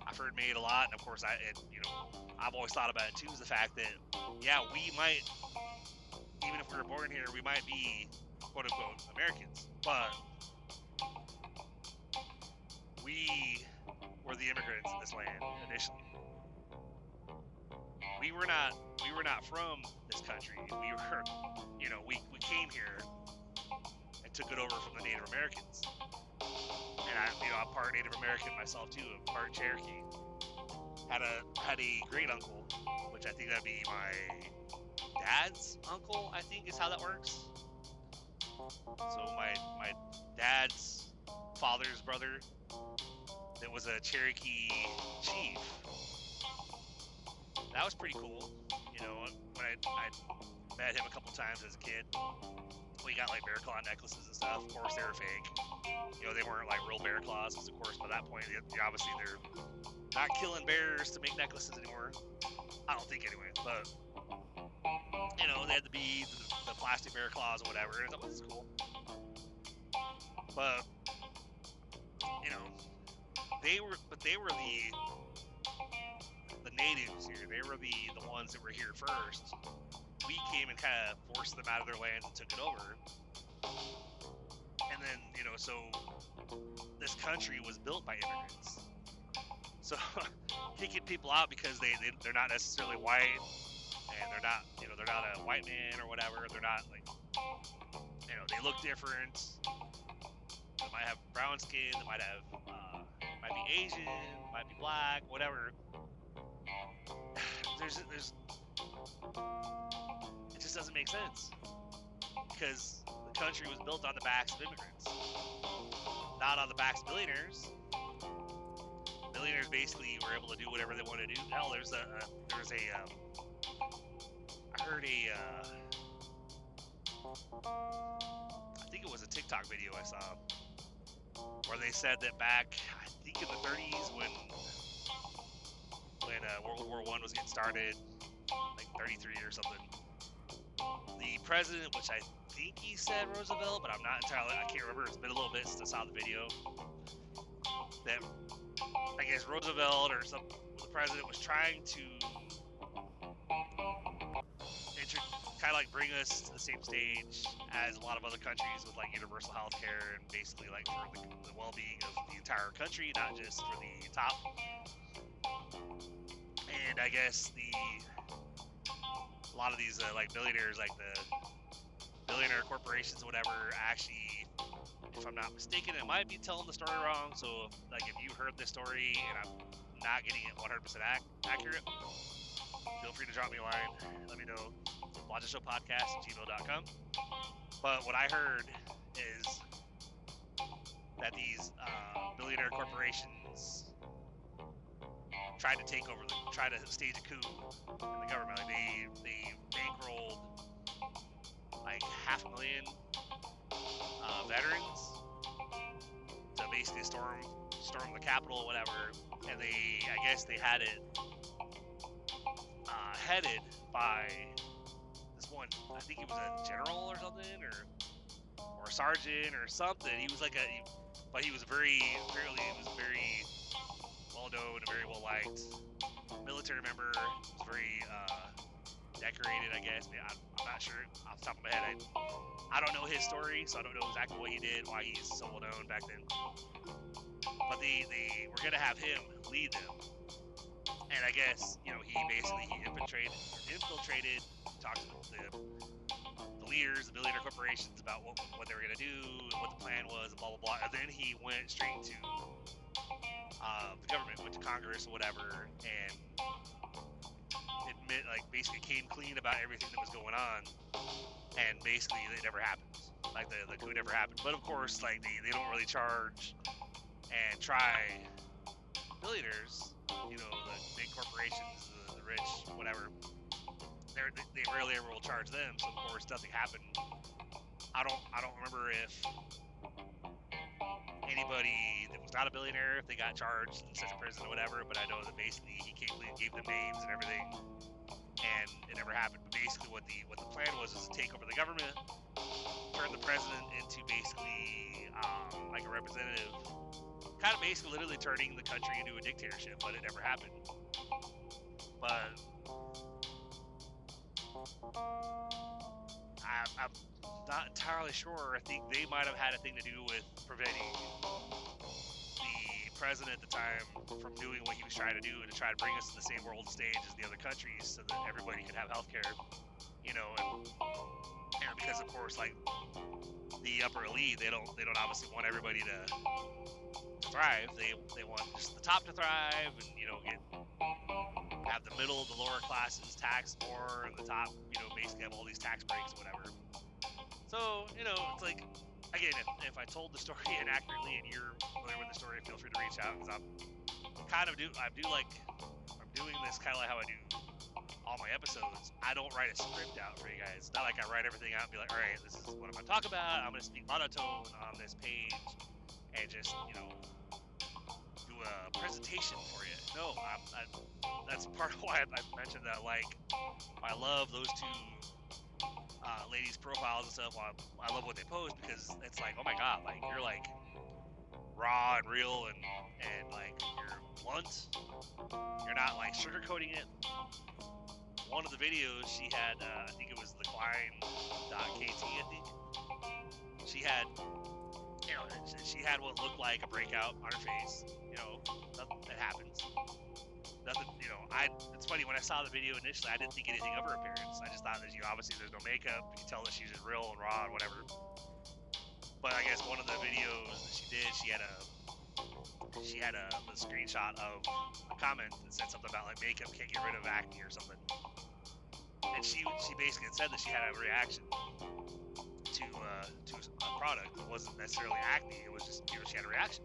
I've heard made a lot, and of course I've always thought about it too, is the fact that yeah, we might, even if we were born here, we might be quote unquote Americans, but we were the immigrants in this land initially. We were not from this country. We were, you know, we came here and took it over from the Native Americans. And I'm part Native American myself too. I'm part Cherokee. Had a great uncle, which I think that'd be my dad's uncle, I think is how that works. So my dad's father's brother that was a Cherokee chief. That was pretty cool. You know, when I met him a couple times as a kid, we got like bear claw necklaces and stuff. Of course, they were fake. You know, they weren't like real bear claws, because of course by that point, obviously they're not killing bears to make necklaces anymore. I don't think anyway. But you know, they had the beads, the plastic bear claws, or whatever. And that was cool. But you know, they were the natives here. They were the ones that were here first. We came and kind of forced them out of their lands and took it over. And then, you know, so this country was built by immigrants. So kicking people out because they're not necessarily white, and they're not a white man or whatever. They're not like, you know, they look different. They might have brown skin. They might be Asian, might be black, whatever. It just doesn't make sense, because the country was built on the backs of immigrants, not on the backs of billionaires. Billionaires basically were able to do whatever they wanted to do. Hell, I think it was a TikTok video I saw where they said that back, I think in the 30s when World War I was getting started, like 33 or something, the president, which I think he said Roosevelt, but I'm not entirely, I can't remember, it's been a little bit since I saw the video, that I guess Roosevelt or the president was trying to kind of like bring us to the same stage as a lot of other countries with like universal health care, and basically like for the well-being of the entire country, not just for the top. And I guess a lot of these like billionaires, like the billionaire corporations, whatever, actually, if I'm not mistaken, it might be telling the story wrong. So, like, if you heard this story and I'm not getting it 100% accurate, feel free to drop me a line. Let me know. blodgettshowpodcast@gmail.com. But what I heard is that these billionaire corporations tried to take over, try to stage a coup in the government. Like they bankrolled like 500,000 veterans to basically storm the Capitol, whatever. And I guess they had it headed by this one. I think he was a general or something, or a sergeant or something. He was like but he was very well known and very well liked military member. He was very decorated, I guess. I'm not sure off the top of my head. I don't know his story, so I don't know exactly what he did, why he's so well known back then. But they were gonna have him lead them, and I guess he infiltrated, talked to the leaders, the billionaire corporations about what they were gonna do and what the plan was, and blah blah blah. And then he went straight to the government, went to Congress or whatever, and basically came clean about everything that was going on, and basically it never happened. Like the coup never happened. But of course, like they don't really charge and try billionaires, the big corporations, the rich, whatever. They rarely ever will charge them. So of course nothing happened. I don't remember if anybody that was not a billionaire, if they got charged and sent to prison or whatever. But I know that basically he came clean, gave them names and everything, and it never happened. But basically what the plan was to take over the government, turn the president into basically like a representative, kind of basically literally turning the country into a dictatorship. But it never happened. But I'm not entirely sure. I think they might have had a thing to do with preventing the president at the time from doing what he was trying to do, to try to bring us to the same world stage as the other countries, so that everybody could have healthcare, and because of course, like the upper elite, they don't obviously want everybody to thrive. They want just the top to thrive, and have the middle, the lower classes taxed more, and the top, basically have all these tax breaks, whatever. So, it's like, again, if I told the story inaccurately and you're familiar with the story, feel free to reach out, because I'm doing this kind of like how I do all my episodes. I don't write a script out for you guys. It's not like I write everything out and be like, all right, this is what I'm going to talk about. I'm going to speak monotone on this page and just, do a presentation for you. No, that's part of why I mentioned that, like, I love those two ladies' profiles and stuff. I love what they post, because it's like, oh my god, like, you're like raw and real, and like, you're blunt. You're not like sugarcoating it. One of the videos she had, I think it was the Klein.kt, I think. She had, she had what looked like a breakout on her face. That happens. Nothing, it's funny, when I saw the video initially, I didn't think anything of her appearance. I just thought that, obviously there's no makeup. You can tell that she's just real and raw and whatever. But I guess one of the videos that she did, she had a screenshot of a comment that said something about, like, makeup can't get rid of acne or something. And she basically said that she had a reaction to a product. It wasn't necessarily acne. It was just, she had a reaction.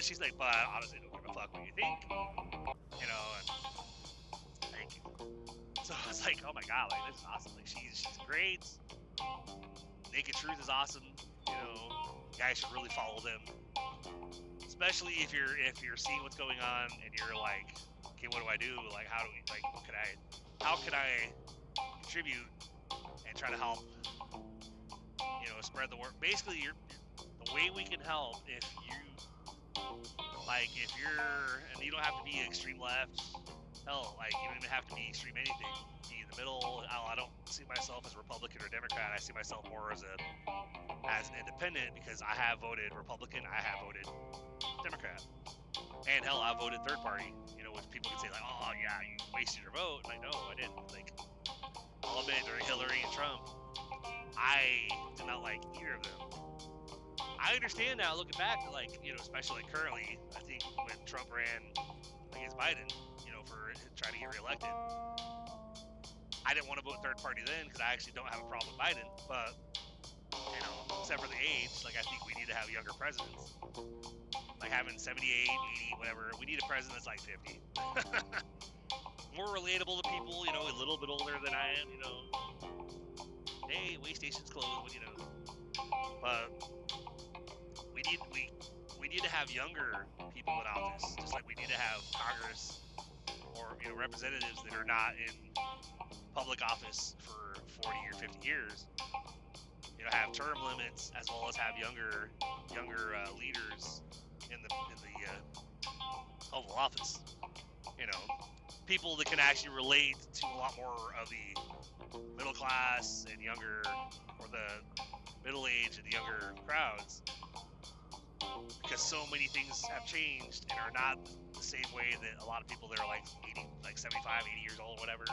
She's like, but I honestly don't give a fuck what you think. And thank you. So I was like, oh my god, like, this is awesome. Like, she's great. Naked Truth is awesome. You guys should really follow them. Especially if you're seeing what's going on and you're like, okay, what do I do? Like, how can I contribute and try to help, spread the word. Basically, the way we can help, if you're, and you don't have to be extreme left, hell, like, you don't even have to be extreme anything. Be in the middle. I don't see myself as Republican or Democrat. I see myself more as an independent, because I have voted Republican, I have voted Democrat, and hell, I voted third party. Which people can say, like, oh yeah, you wasted your vote. Like, no, I didn't. Like, I'll admit, during Hillary and Trump, I did not like either of them. I understand now, looking back, like, you know, especially like currently, I think when Trump ran against Biden, you know, for trying to get reelected, I didn't want to vote third party then because I actually don't have a problem with Biden, but, you know, except for the age, like, I think we need to have younger presidents. Like having 78, 80, whatever, we need a president that's like 50. More relatable to people, you know, a little bit older than I am, you know. Hey, way station's closed, you know. But we need to have younger people in office, just like we need to have Congress or, you know, representatives that are not in public office for 40 or 50 years. You know, have term limits as well as have younger leaders in the Oval Office. You know, people that can actually relate to a lot more of the middle class and younger, or the middle age and younger crowds, because so many things have changed and are not the same way that a lot of people that are like 80, like 75, 80 years old, whatever.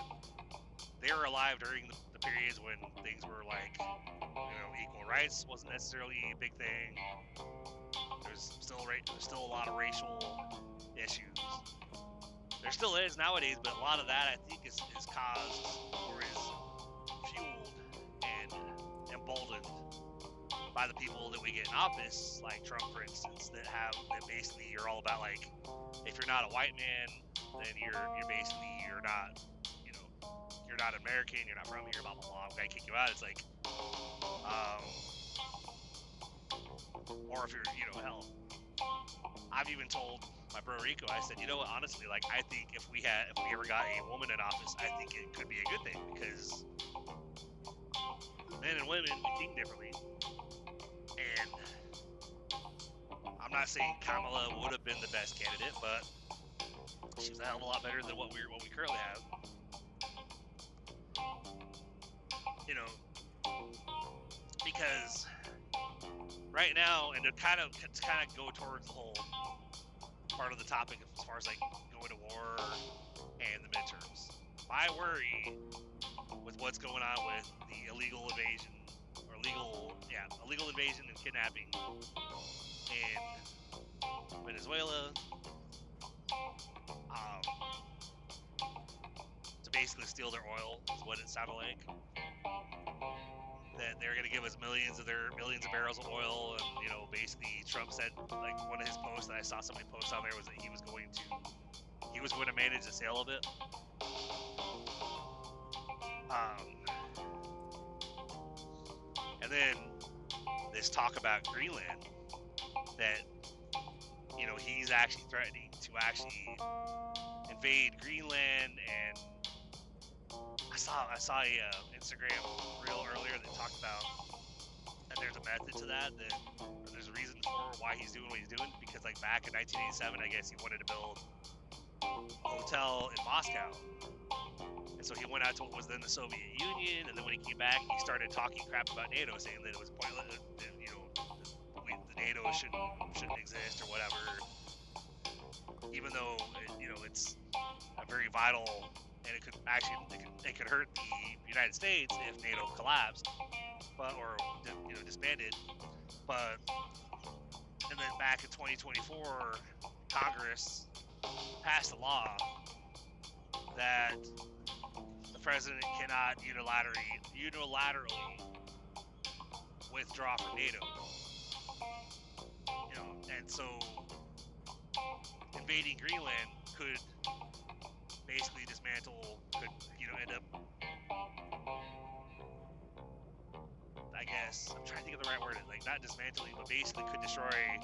They were alive during the periods when things were like, you know, equal rights wasn't necessarily a big thing. There's still a lot of racial issues. There still is nowadays, but a lot of that I think is caused or is fueled and emboldened by the people that we get in office, like Trump, for instance, that basically you're all about, like, if you're not a white man, then you're basically you're not, you know, you're not American, you're not from here, blah blah blah. I'm gonna kick you out. It's like, or if you're, you know, hell, I've even told my bro Rico, I said, you know what, honestly, like, I think if we ever got a woman in office, I think it could be a good thing, because men and women, we think differently. And I'm not saying Kamala would have been the best candidate, but she was a hell of a lot better than what we currently have. You know, because right now, and to kind of go towards the whole part of the topic as far as like going to war and the midterms, my worry with what's going on with the illegal invasion and kidnapping in Venezuela, to basically steal their oil is what it sounded like. That they're gonna give us millions of barrels of oil, and, you know, basically Trump said, like, one of his posts that I saw somebody post on there was that he was going to manage the sale of it. And then this talk about Greenland, that, you know, he's actually threatening to actually invade Greenland. And I saw a Instagram reel earlier that talked about that there's a method to that, there's a reason for why he's doing what he's doing, because, like, back in 1987, I guess he wanted to build a hotel in Moscow. And so he went out to what was then the Soviet Union, and then when he came back, he started talking crap about NATO, saying that it was pointless, and, you know, the NATO shouldn't exist or whatever. Even though, you know, it's a very vital, and it could hurt the United States if NATO collapsed, or, you know, disbanded. But, and then back in 2024, Congress passed a law that the president cannot unilaterally withdraw from NATO. You know, and so invading Greenland could basically end up, I guess, I'm trying to think of the right word, like, not dismantling, but basically could destroy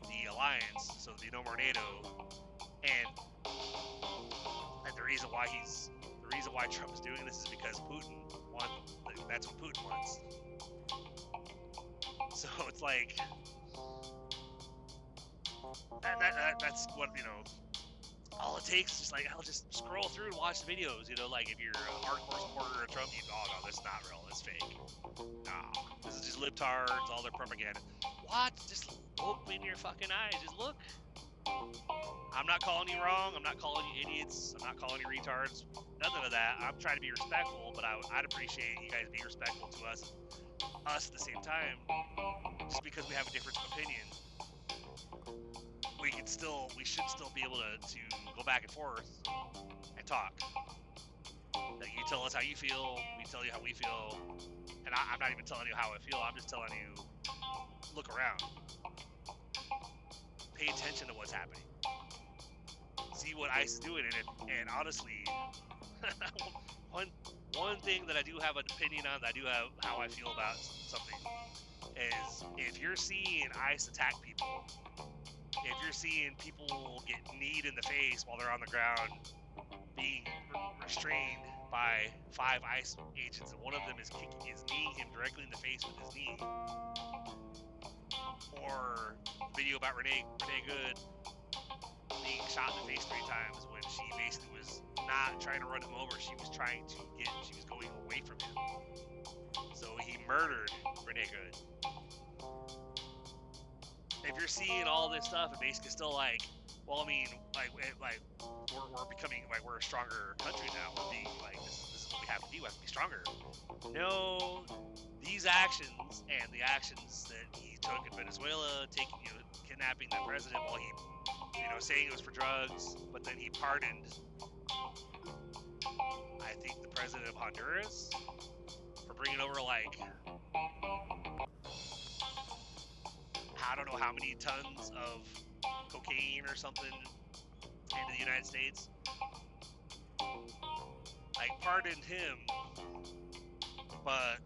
the alliance, so there'd be no more NATO. And the reason why Trump is doing this is because that's what Putin wants. So it's like, that's what, you know, all it takes is just, like, I'll just scroll through and watch the videos, you know, like, if you're a hardcore supporter of Trump, oh no, this is not real, it's fake. Nah, this is just libtards, all their propaganda. What? Just open your fucking eyes, just look. I'm not calling you wrong, I'm not calling you idiots, I'm not calling you retards. none of that. I'm trying to be respectful, but I'd appreciate you guys be respectful to us at the same time. Just because we have a difference of opinion, we should still be able to go back and forth and talk. That you tell us how you feel, we tell you how we feel, and I'm not even telling you how I feel. I'm just telling you, look around, pay attention to what's happening, see what ICE is doing, and honestly, one thing that I do have an opinion on, that I do have how I feel about something, is if you're seeing ICE attack people, if you're seeing people get kneed in the face while they're on the ground, being restrained by 5 ICE agents, and one of them is kneeing him directly in the face with his knee, or video about Renee Good being shot in the face 3 times when she basically was not trying to run him over, she was going away from him. So he murdered Renee Good. If you're seeing all this stuff and basically still like, well, I mean, like we're becoming, like, we're a stronger country now. We're being like, this is what we have to do. We have to be stronger. No, these actions and the actions that he took in Venezuela, kidnapping that president while he, saying it was for drugs, but then he pardoned, I think, the president of Honduras for bringing over, like, I don't know how many tons of cocaine or something into the United States. Like, pardoned him, but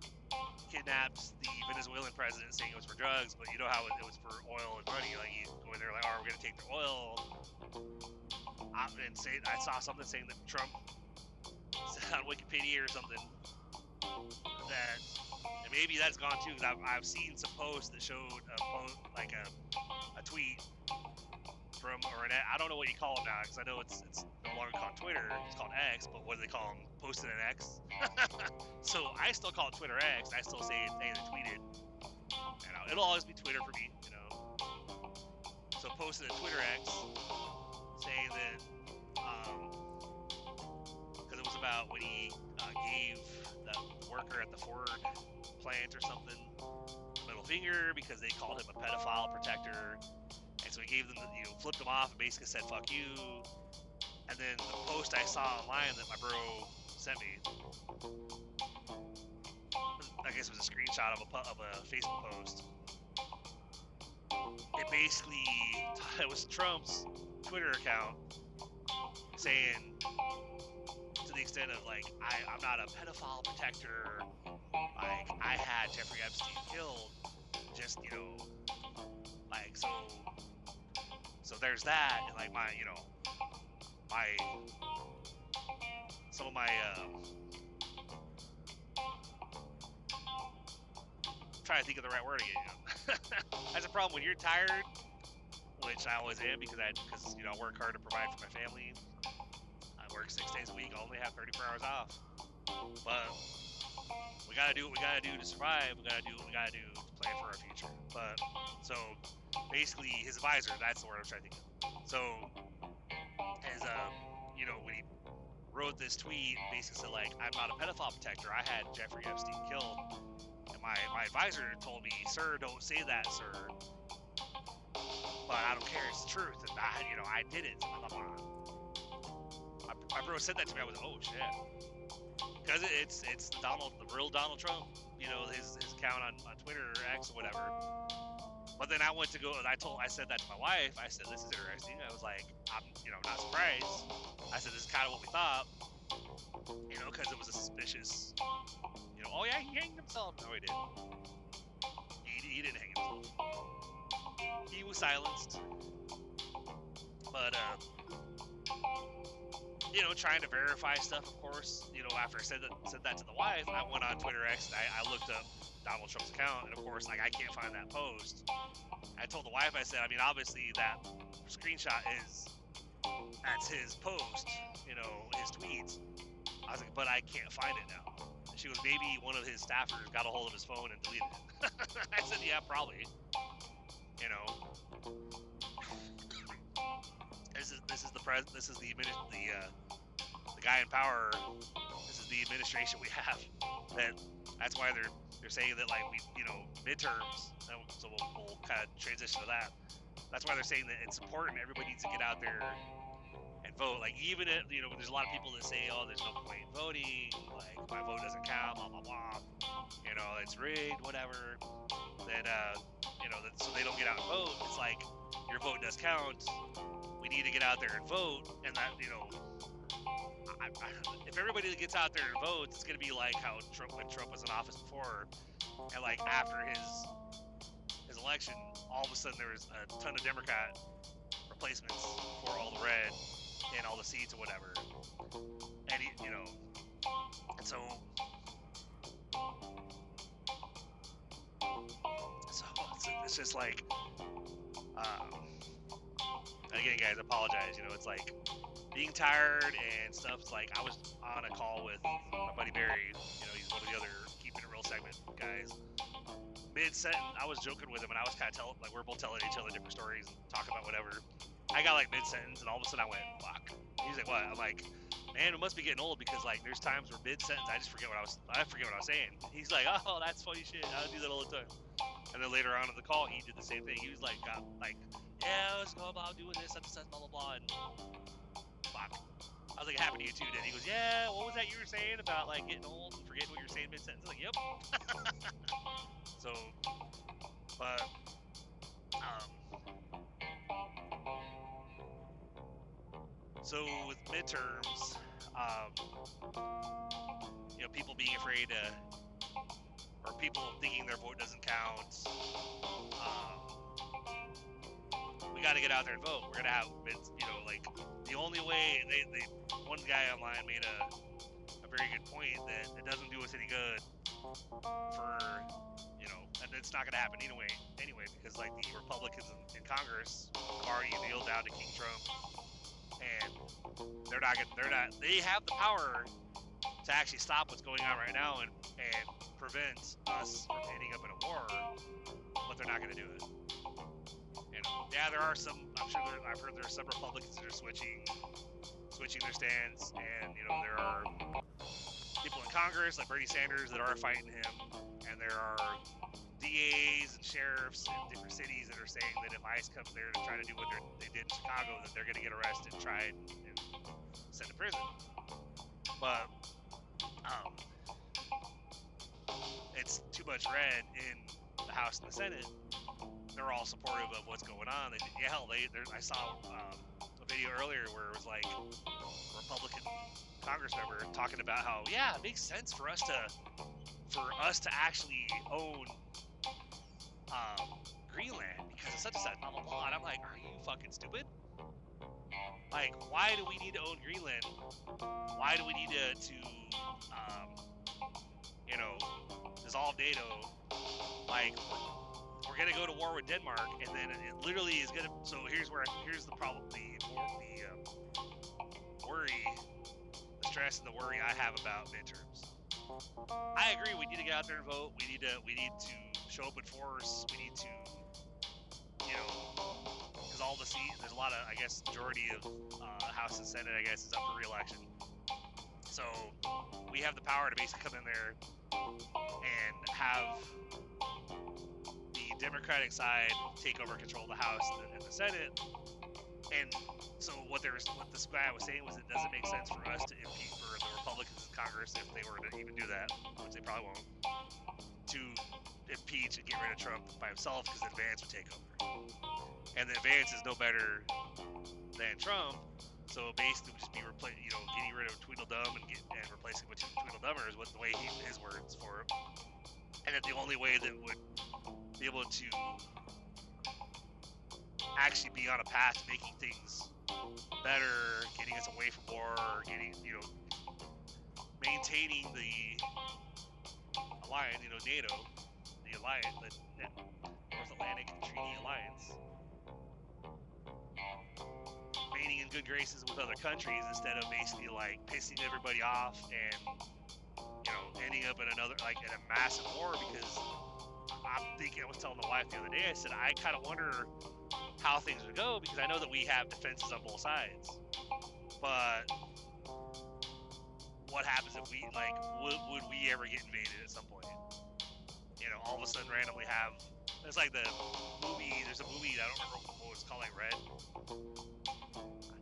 kidnapped the Venezuelan president, saying it was for drugs, but you know how it was for oil and money. Like, you go in there like, oh, we're going to take their oil. I saw something saying that Trump said on Wikipedia or something that, and maybe that's gone too, because I've seen some posts that showed a tweet from, or I don't know what you call them now, because I know it's no longer called Twitter, it's called X, but what do they call them? Posted an X? So I still call it Twitter X, I still say they tweeted, and it'll always be Twitter for me, So posted a Twitter X saying that, because it was about when he gave the worker at the Ford plant or something the middle finger because they called him a pedophile protector. And so he gave them, flipped them off and basically said, fuck you. And then the post I saw online that my bro sent me, I guess it was a screenshot of a Facebook post. It was Trump's Twitter account saying, to the extent of, like, I'm not a pedophile protector, like, I had Jeffrey Epstein killed, just, like, so there's that, and, like, some of my, I'm trying to think of the right word again, That's a problem when you're tired, which I always am, because I work hard to provide for my family. I work 6 days a week, I only have 34 hours off, but we gotta do what we gotta do to survive. We gotta do what we gotta do to plan for our future. But, so, basically, his advisor, that's the word I'm trying to think of. So, as, when he wrote this tweet, basically said, like, I'm not a pedophile protector, I had Jeffrey Epstein killed. And my advisor told me, sir, don't say that, sir. But I don't care, it's the truth. And I did it. My bro said that to me, I was like, oh, shit. Because it's the real Donald Trump, his account on Twitter or X or whatever. But then I went to go, and I said that to my wife. I said, this is interesting. I was like, I'm not surprised. I said, this is kind of what we thought, because it was a suspicious, oh yeah, he hanged himself. No, he didn't. He didn't hang himself. He was silenced. But, trying to verify stuff, of course, after I said that to the wife, I went on Twitter X and I looked up Donald Trump's account, and of course, like, I can't find that post. I told the wife, I said, obviously that screenshot that's his post, his tweets. I was like, but I can't find it now. And she goes, maybe one of his staffers got a hold of his phone and deleted it. I said, yeah, probably. This is the guy guy in power, this is the administration we have. That's why they're saying that, like, we, midterms. So we'll kind of transition to that. That's why they're saying that it's important. Everybody needs to get out there and vote. Like, even if, there's a lot of people that say, oh, there's no point in voting. Like, my vote doesn't count. Blah blah blah. It's rigged. Whatever. Then so they don't get out and vote. It's like, your vote does count. We need to get out there and vote, and that, if everybody gets out there and votes, it's gonna be like how when Trump was in office before, and like after his election, all of a sudden there was a ton of Democrat replacements for all the red and all the seats or whatever, and so it's just like, again, guys, I apologize. It's like being tired and stuff. It's like I was on a call with my buddy Barry. He's one of the other Keeping It Real segment guys. Mid-sentence, I was joking with him, and I was kind of like, we're both telling each other different stories and talking about whatever. I got like mid-sentence, and all of a sudden I went, fuck. He's like, what? I'm like, man, it must be getting old, because like there's times where mid-sentence I forget what I was saying. He's like, oh, that's funny shit. I do that all the time. And then later on in the call, he did the same thing. He was like, yeah, let's go about doing this, such and such, blah blah blah, and fuck. I was like, it happened to you too, did he? Goes, yeah, what was that you were saying about like getting old and forgetting what you were saying mid-sentence? I was like, yep. So, but, so with midterms, people being afraid or people thinking their vote doesn't count, we got to get out there and vote. We're gonna have, like, the only way one guy online made a very good point that it doesn't do us any good for, and it's not gonna happen anyway, because like the Republicans in Congress have already kneeled down to King Trump, and they have the power to actually stop what's going on right now and prevent us from ending up in a war, but they're not gonna do it. Yeah, there are some. I've heard there are some Republicans that are switching their stance, and there are people in Congress like Bernie Sanders that are fighting him, and there are DAs and sheriffs in different cities that are saying that if ICE comes there to try to do what they did in Chicago, that they're going to get arrested, tried, and sent to prison. But it's too much red in the House and the Senate. They're all supportive of what's going on. I saw a video earlier where it was like a Republican Congress member talking about how, yeah, it makes sense for us to actually own Greenland because it's such a blah blah blah. And I'm like, are you fucking stupid? Like, why do we need to own Greenland? Why do we need to dissolve NATO? Like, we're gonna go to war with Denmark, and then it literally is gonna. So here's the problem. The worry, the stress, and the worry I have about midterms. I agree. We need to get out there and vote. We need to show up in force. We need to, because all the seats. There's a lot of, I guess, majority of House and Senate, I guess, is up for re-election. So we have the power to basically come in there and have the Democratic side take over control of the House and the Senate. And so what this guy was saying was it doesn't make sense for us to impeach for the Republicans in Congress, if they were to even do that, which they probably won't, to impeach and get rid of Trump by himself, because the Advance would take over. And the Advance is no better than Trump, so basically would just be getting rid of Tweedledum and replacing with Tweedledummers was the way his words for it. And that the only way that would be able to actually be on a path to making things better, getting us away from war, maintaining the alliance, NATO, the alliance, the North Atlantic Treaty Alliance, remaining in good graces with other countries instead of basically like pissing everybody off and ending up in a massive war. Because I was telling the wife the other day, I said, I kind of wonder how things would go, because I know that we have defenses on both sides, but what happens if we, like, would we ever get invaded at some point? You know, all of a sudden randomly have, it's like the movie, there's a movie, I don't remember what it's called, like Red.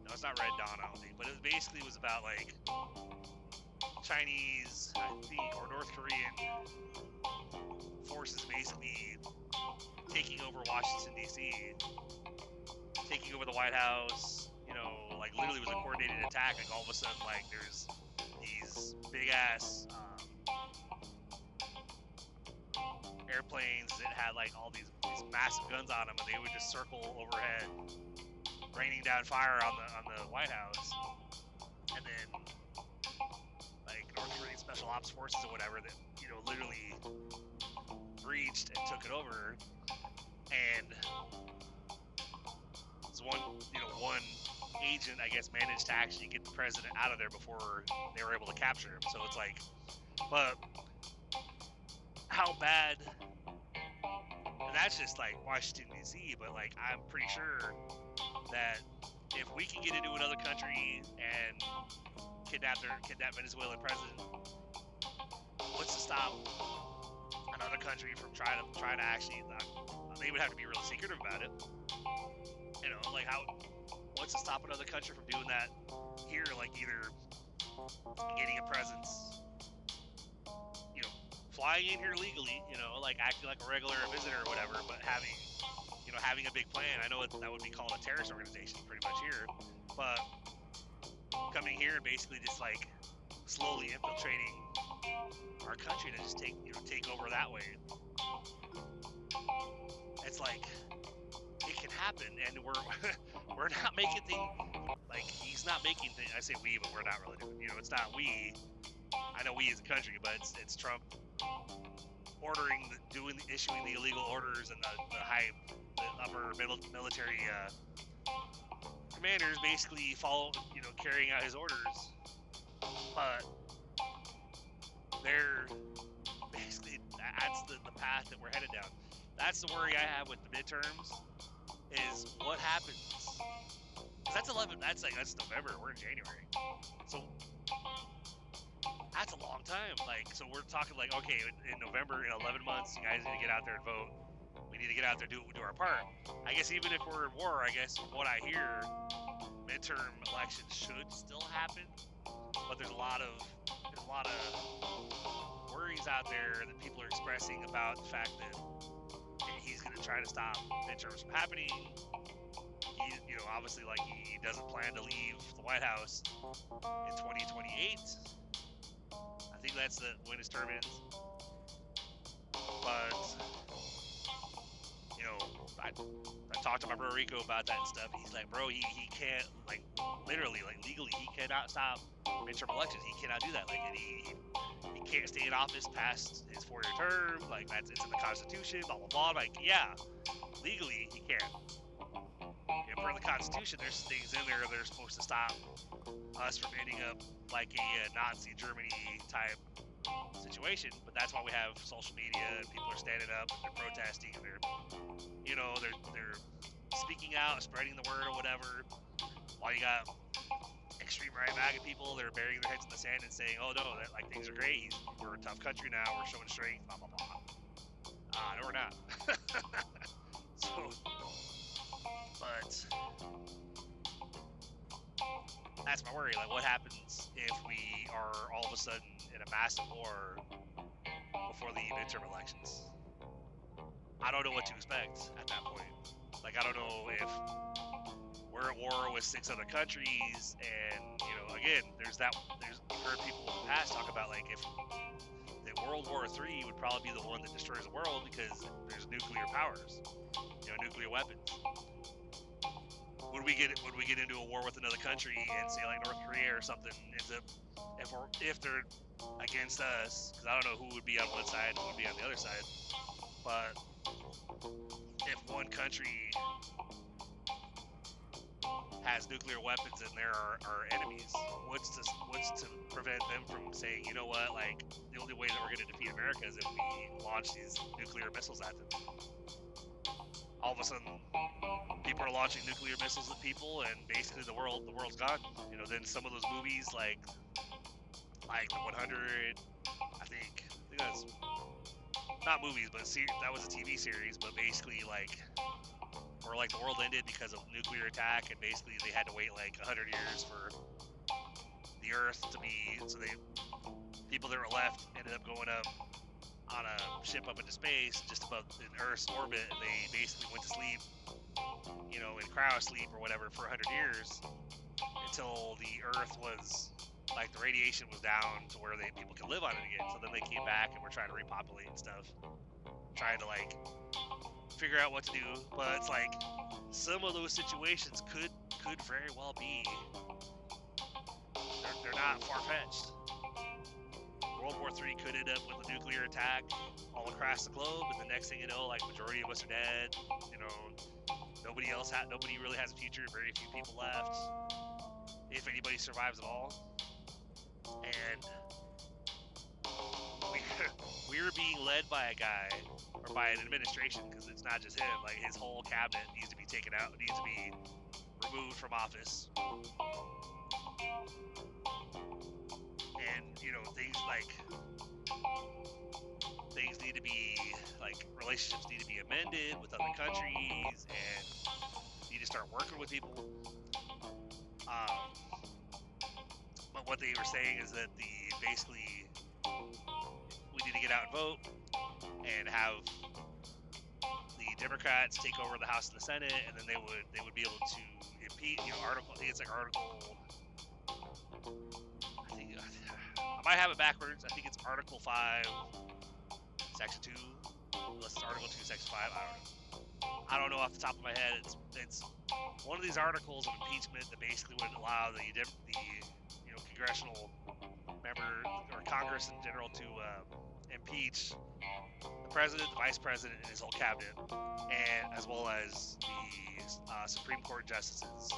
No, it's not Red Dawn, I don't think, but it basically was about, like, Chinese, I think, or North Korean forces basically taking over Washington, D.C., taking over the White House, you know, like, literally was a coordinated attack. Like, all of a sudden, like, there's these big-ass airplanes that had, like, all these massive guns on them, and they would just circle overhead, raining down fire on the White House. And then, like, North Korean Special Ops Forces or whatever that, you know, literally breached and took it over. And one agent, I guess, managed to actually get the president out of there before they were able to capture him. So it's like, but how bad? And that's just like Washington D.C. But like, I'm pretty sure that if we can get into another country and kidnap Venezuelan president, what's to stop another country from trying to actually? They would have to be real secretive about it. You know, like what's to stop another country from doing that here? Like either getting a presence, you know, flying in here legally, you know, like acting like a regular visitor or whatever, but having a big plan. I know that would be called a terrorist organization pretty much here, but coming here and basically just like slowly infiltrating our country to just take over that way. It's like it can happen, and we're not making things like he's not making things. I say we, but we're not really doing. You know, it's not we. I know we as a country, but it's Trump issuing the illegal orders, and the upper military commanders basically carrying out his orders. But they're basically, that's the path that we're headed down. That's the worry I have with the midterms, is what happens. That's November, we're in January. So that's a long time. Like, so we're talking like, okay, in November, in 11 months, you guys need to get out there and vote. We need to get out there, do our part. I guess even if we're in war, I guess from what I hear, midterm elections should still happen. But there's a lot of worries out there that people are expressing about the fact that he's going to try to stop midterms from happening. Obviously, like, he doesn't plan to leave the White House in 2028. I think that's when his term ends. But I talked to my bro Rico about that and stuff. He's like, bro, he can't, like, literally, like, legally, he cannot stop midterm elections. He cannot do that. Like, and he can't stay in office past his 4-year term. Like, it's in the Constitution, blah, blah, blah. Like, yeah, legally, he can't. Per the Constitution, there's things in there that are supposed to stop us from ending up like a Nazi Germany type situation. But that's why we have social media, and people are standing up and they're protesting, and they're speaking out, spreading the word or whatever. While you got extreme right MAGA people, they're burying their heads in the sand and saying, "Oh no, that, like, things are great. We're a tough country now. We're showing strength." Blah blah blah. No, we're not. So. But that's my worry. Like, what happens if we are all of a sudden in a massive war before the midterm elections? I don't know what to expect at that point. Like, I don't know if we're at war with 6 other countries, and again, you've heard people in the past talk about, like, if the World War III would probably be the one that destroys the world because there's nuclear powers, nuclear weapons. Would we get into a war with another country and say like North Korea or something ends up if they're against us? Because I don't know who would be on one side and who would be on the other side. But if one country has nuclear weapons and they're our enemies, what's to prevent them from saying, you know what, like, the only way that we're going to defeat America is if we launch these nuclear missiles at them? All of a sudden, people are launching nuclear missiles at people, and basically the world's gone. Then some of those movies, like like the 100. I think that's not movies, but that was a TV series. But basically, like, where like the world ended because of nuclear attack, and basically they had to wait like 100 years for the Earth to be. So people that were left ended up going up on a ship up into space, just above in Earth's orbit. And they basically went to sleep, in cryo sleep or whatever, for 100 years until the Earth was like the radiation was down to where people could live on it again. So then they came back and were trying to repopulate and stuff, trying to like figure out what to do. But it's like some of those situations could very well be. They're not far-fetched. World War III could end up with a nuclear attack all across the globe, and the next thing you know, like, majority of us are dead. Nobody really has a future. Very few people left, if anybody survives at all. And we're being led by a guy, or by an administration, because it's not just him. Like, his whole cabinet needs to be taken out, needs to be removed from office. And things need to be, like, relationships need to be amended with other countries, and you need to start working with people. But what they were saying is that basically we need to get out and vote and have the Democrats take over the House and the Senate, and then they would be able to impeach. I might have it backwards. I think it's Article 5, Section 2, unless it's Article 2, Section 5. I don't know off the top of my head. It's one of these articles of impeachment that basically would allow the congressional member, or Congress in general, to impeach the president, the vice president, and his whole cabinet, and as well as the Supreme Court justices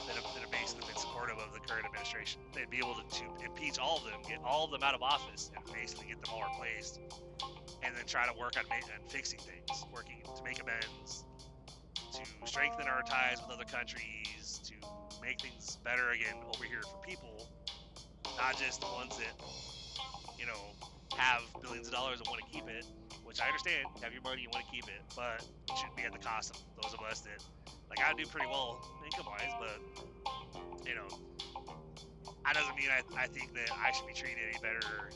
that have basically been supportive of the current administration. They'd be able to impeach all of them, get all of them out of office, and basically get them all replaced, and then try to work on fixing things, working to make amends, to strengthen our ties with other countries, to make things better again over here for people, not just the ones that, have billions of dollars and want to keep it, which I understand. You have your money, you want to keep it, but it shouldn't be at the cost of those of us that, like, I do pretty well income-wise, but, that doesn't mean I think that I should be treated any better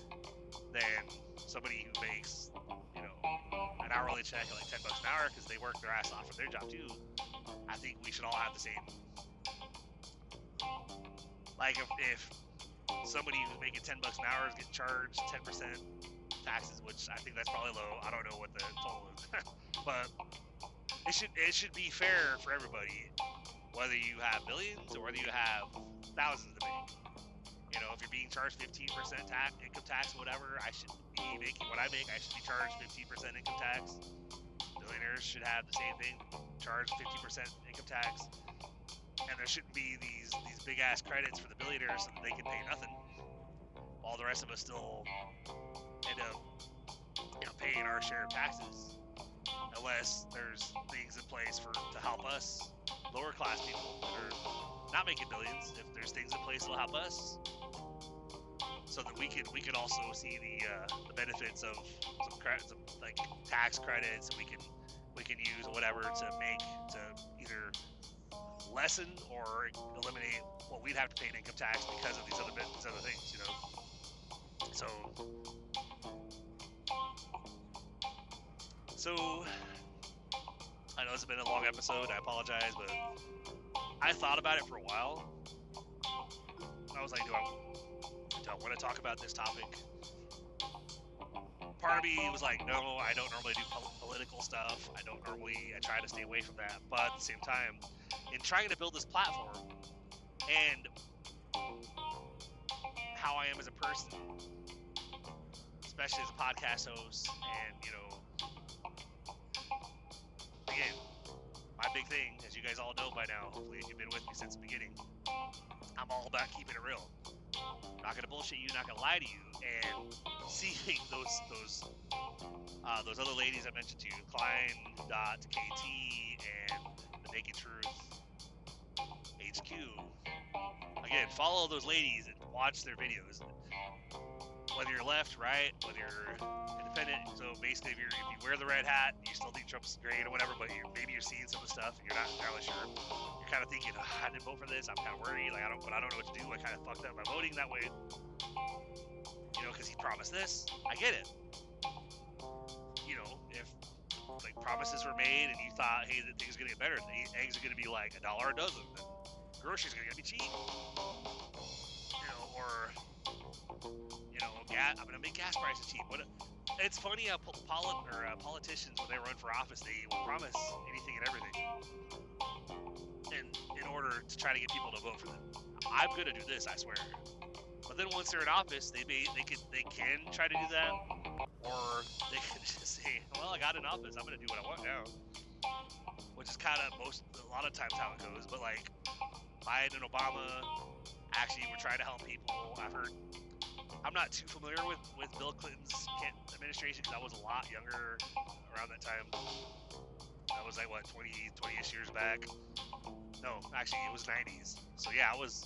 than somebody who makes, an hourly check at like $10 an hour because they work their ass off for their job too. I think we should all have the same. Like, if somebody who's making $10 an hour is getting charged 10% taxes, which I think that's probably low. I don't know what the total is, but it should be fair for everybody, whether you have billions or whether you have thousands to make. If you're being charged 15% income tax or whatever, I should be making what I make. I should be charged 15% income tax. Billionaires should have the same thing, charged 50% income tax. And there shouldn't be these big ass credits for the billionaires so that they can pay nothing, while the rest of us still end up paying our share of taxes, unless there's things in place to help us lower class people that are not making billions. If there's things in place that'll help us, so that we could also see the benefits of some credits, like tax credits, and we can use whatever to either lessen or eliminate what we'd have to pay in income tax because of these other things, So I know it's been a long episode. I apologize, but I thought about it for a while. I was like, do I want to talk about this topic? Part of me was like, no, I don't normally do political stuff. I try to stay away from that. But at the same time, in trying to build this platform and how I am as a person, especially as a podcast host, and, again, my big thing, as you guys all know by now, hopefully if you've been with me since the beginning, I'm all about keeping it real. Not gonna bullshit you, not gonna lie to you, and seeing those other ladies I mentioned to you, Klein.kt and The Naked Truth, HQ. Again, follow those ladies and watch their videos. Whether you're left, right, whether you're independent. So basically, if you wear the red hat, you still think Trump's great or whatever, but maybe you're seeing some of the stuff and you're not entirely sure. You're kind of thinking, I didn't vote for this. I'm kind of worried. Like I don't know what to do. I kind of fucked up by voting that way. You know, because he promised this. I get it. You know, if like promises were made and you thought, hey, that things are gonna get better. The eggs are gonna be like $1 a dozen. Then groceries are gonna be cheap. You know, or you know, I'm gonna make gas prices cheap. But it's funny how politicians, when they run for office, they will promise anything and everything, and in order to try to get people to vote for them. I'm gonna do this, I swear. But then once they're in office, they can try to do that, or they can just say, well, I got in office, I'm gonna do what I want now, which is kind of a lot of times how it goes. But like Biden and Obama actually were trying to help people. I'm not too familiar with Bill Clinton's administration because I was a lot younger around that time. That was like, what, 20-ish years back? No, actually, it was 90s. So yeah, I was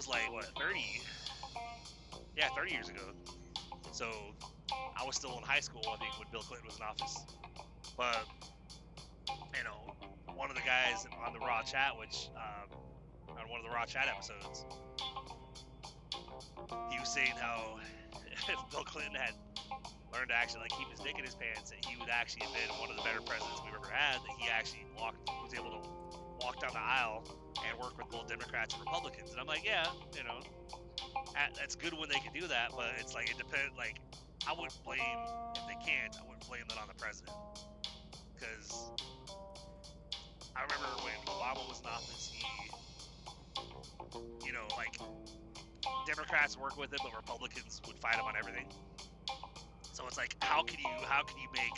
like, what, 30? Yeah, 30 years ago. So I was still in high school, I think, when Bill Clinton was in office. But, you know, one of the guys on the Raw Chat, on one of the Raw Chat episodes, he was saying how if Bill Clinton had learned to actually like keep his dick in his pants, that he would actually have been one of the better presidents we've ever had. That he actually was able to walk down the aisle and work with both Democrats and Republicans. And I'm like, yeah, you know, that's good when they can do that, but it's like, it depends. Like, I wouldn't blame, if they can't, I wouldn't blame that on the president, because I remember when Obama was in office, you know, like, Democrats work with him, but Republicans would fight him on everything. So it's like, how can you make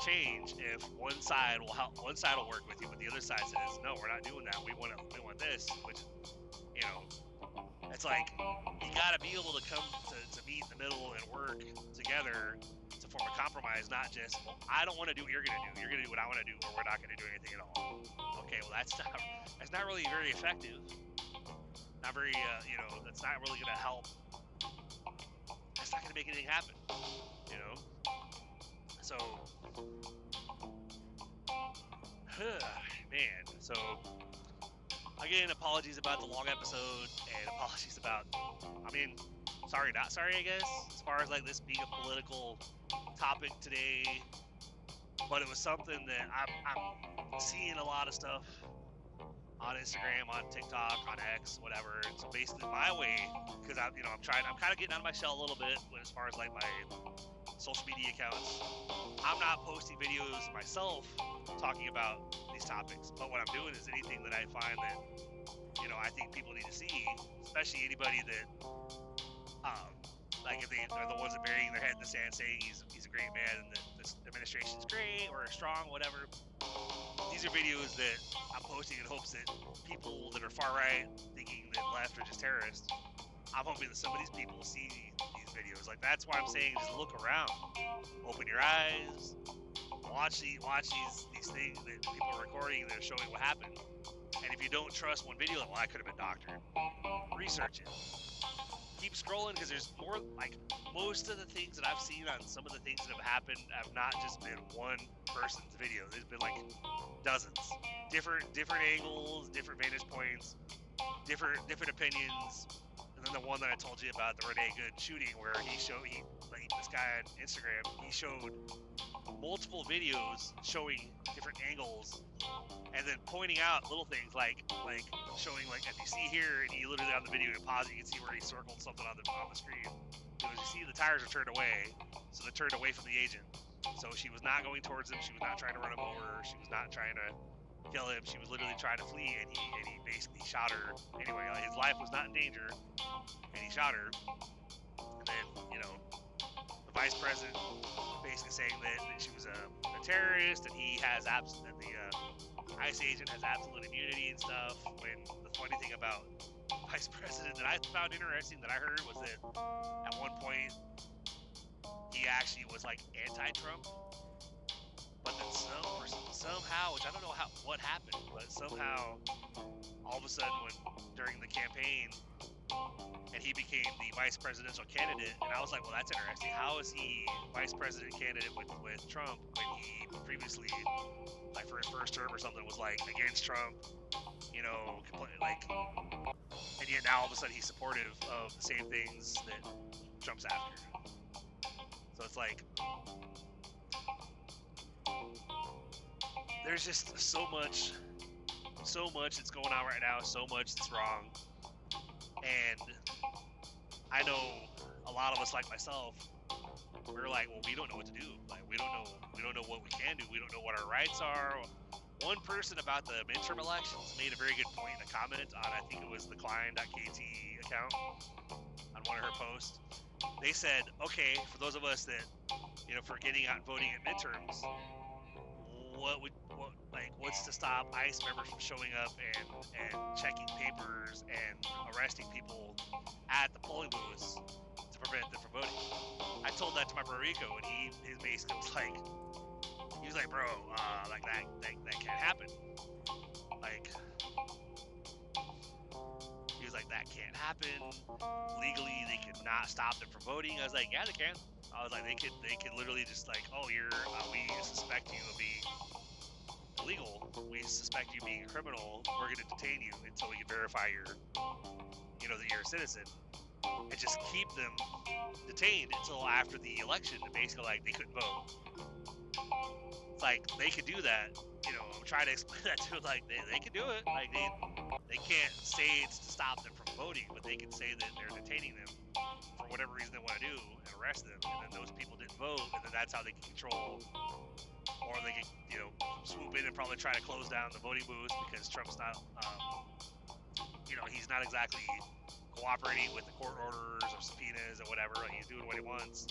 change if one side will work with you, but the other side says, no, we're not doing that. We want this, which, you know, it's like, you gotta be able to come to meet in the middle and work together to form a compromise, not just, well, I don't want to do what you're gonna do. You're gonna do what I want to do, or we're not gonna do anything at all. Okay, well, that's not really very effective. Not very, you know, that's not really gonna help. That's not gonna make anything happen, you know. So, man. So, again, apologies about the long episode, and apologies about, I mean, sorry, not sorry, I guess, as far as like this being a political topic today. But it was something that I'm seeing a lot of stuff on Instagram, on TikTok, on X, whatever. And so basically my way, because I'm kind of getting out of my shell a little bit as far as like my social media accounts. I'm not posting videos myself talking about these topics, but what I'm doing is anything that I find that, you know, I think people need to see, especially anybody that, like if they are the ones that burying their head in the sand saying he's a great man and that this administration's great or strong, whatever. These are videos that I'm posting in hopes that people that are far right thinking that left are just terrorists, I'm hoping that some of these people see these videos. Like, that's why I'm saying just look around, open your eyes, watch these things that people are recording that are showing what happened. And if you don't trust one video, well, I could have been doctored, research it. Keep scrolling, because there's more. Like, most of the things that I've seen on some of the things that have happened have not just been one person's video. There's been like dozens, different angles, different vantage points, different opinions. And then the one that I told you about, the Renee Good shooting, where this guy on Instagram, he showed multiple videos showing different angles, and then pointing out little things like showing, like, if you see here, and you literally on the video, you pause it, you can see where he circled something on the screen. So as you see, the tires are turned away, so they turned away from the agent. So she was not going towards him. She was not trying to run him over. She was not trying to kill him. She was literally trying to flee, and he basically shot her. Anyway, his life was not in danger, and he shot her. And then, you know, the vice president basically saying that she was a terrorist, and that the ICE agent has absolute immunity and stuff. When the funny thing about vice president that I found interesting that I heard was that at one point he actually was like anti-Trump, But then somehow, which I don't know what happened, but somehow all of a sudden during the campaign, and he became the vice presidential candidate, and I was like, well, that's interesting. How is he vice president candidate with Trump when he previously, like for his first term or something, was like against Trump, you know, and yet now all of a sudden he's supportive of the same things that Trump's after. So it's like, there's just so much that's going on right now, so much that's wrong, and I know a lot of us, like myself, we're like, well, we don't know what to do. Like, we don't know what we can do. We don't know what our rights are. One person about the midterm elections made a very good point in a comment on, I think it was the Klein.kt account, on one of her posts. They said, okay, for those of us that, you know, for getting out and voting at midterms, what's to stop ICE members from showing up and checking papers and arresting people at the polling booths to prevent them from voting? I told that to my bro Rico, and he basically was like, bro, like that can't happen. Like, he was like, that can't happen. Legally, they could not stop them from voting. I was like, yeah, they can. I was like, they could literally just like, oh, we suspect you of being illegal. We suspect you being a criminal. We're going to detain you until we can verify that you're a citizen, and just keep them detained until after the election. And basically, like, they couldn't vote. It's like, they could do that. You know, I'm trying to explain that to them, like, they can do it. Like, they can't say it's to stop them from voting, but they can say that they're detaining them for whatever reason they want to do and arrest them, and then those people didn't vote, and then that's how they can control, or they can, swoop in and probably try to close down the voting booths, because Trump's not, he's not exactly cooperating with the court orders or subpoenas or whatever. Like, he's doing what he wants.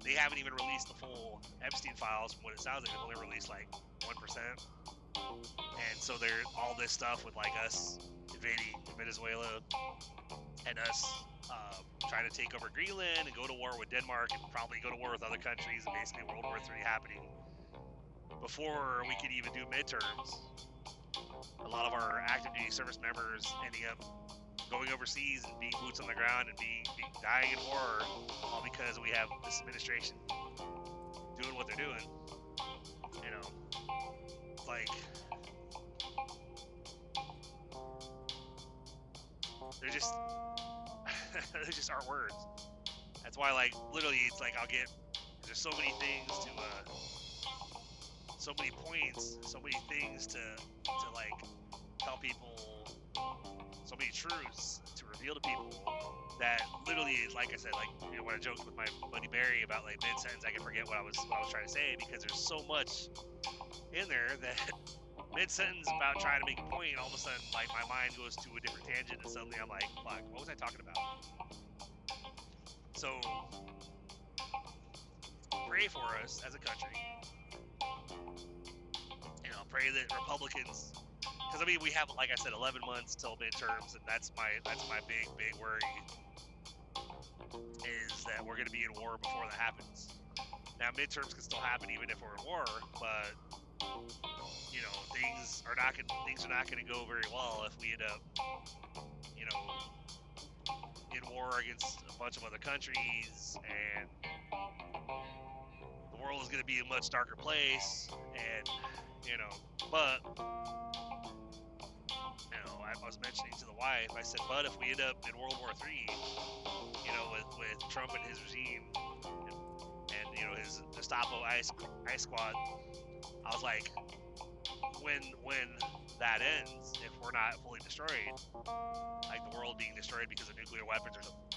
They haven't even released the full Epstein files. From what it sounds like, they've only released like 1%. And so there's all this stuff with, like, us invading Venezuela and us trying to take over Greenland and go to war with Denmark and probably go to war with other countries, and basically World War III happening before we could even do midterms. A lot of our active duty service members ending up going overseas and being boots on the ground and being dying in war, all because we have this administration doing what they're doing. Like, they're just they just aren't words. That's why, like, literally, it's like there's so many things so many points, so many things to like tell people, so many truths to reveal to people, that literally, like I said, like, when I joked with my buddy Barry about, like, mid-sentence, I can forget what I was trying to say, because there's so much in there that mid-sentence about trying to make a point, all of a sudden, like, my mind goes to a different tangent, and suddenly I'm like, fuck, what was I talking about? So, pray for us as a country. Pray that Republicans, because we have, like I said, 11 months till midterms, and that's my big worry, is that we're going to be in war before that happens. Now, midterms can still happen even if we're in war, but things are not going to go very well if we end up in war against a bunch of other countries, and the world is going to be a much darker place. And but I was mentioning to the wife, I said, but if we end up in World War III, with Trump and his regime, and his Gestapo ICE squad, I was like, when that ends, if we're not fully destroyed, like the world being destroyed because of nuclear weapons or something,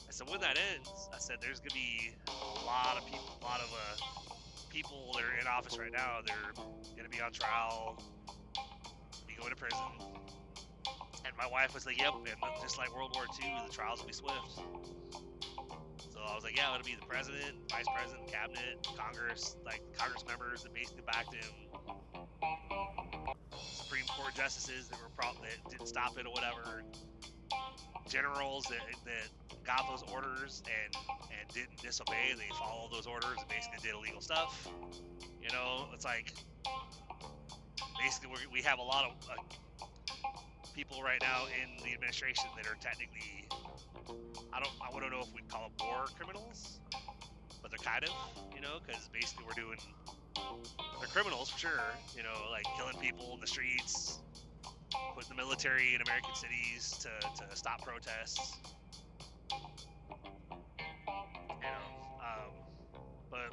I said, when that ends, I said, there's gonna be a lot of people that are in office right now. They're gonna be on trial, be going to prison. And my wife was like, yep, and just like World War II, the trials will be swift. So I was like, yeah, it'll be the president, vice president, cabinet, Congress, like Congress members that basically backed him, Supreme Court justices that didn't stop it or whatever, generals that got those orders and didn't disobey. They followed those orders and basically did illegal stuff. You know, it's like basically we have a lot of people right now in the administration that are technically, I wouldn't know if we'd call them war criminals, but they're kind of, you know, because basically they're criminals for sure, you know, like killing people in the streets, putting the military in American cities to stop protests, you know, but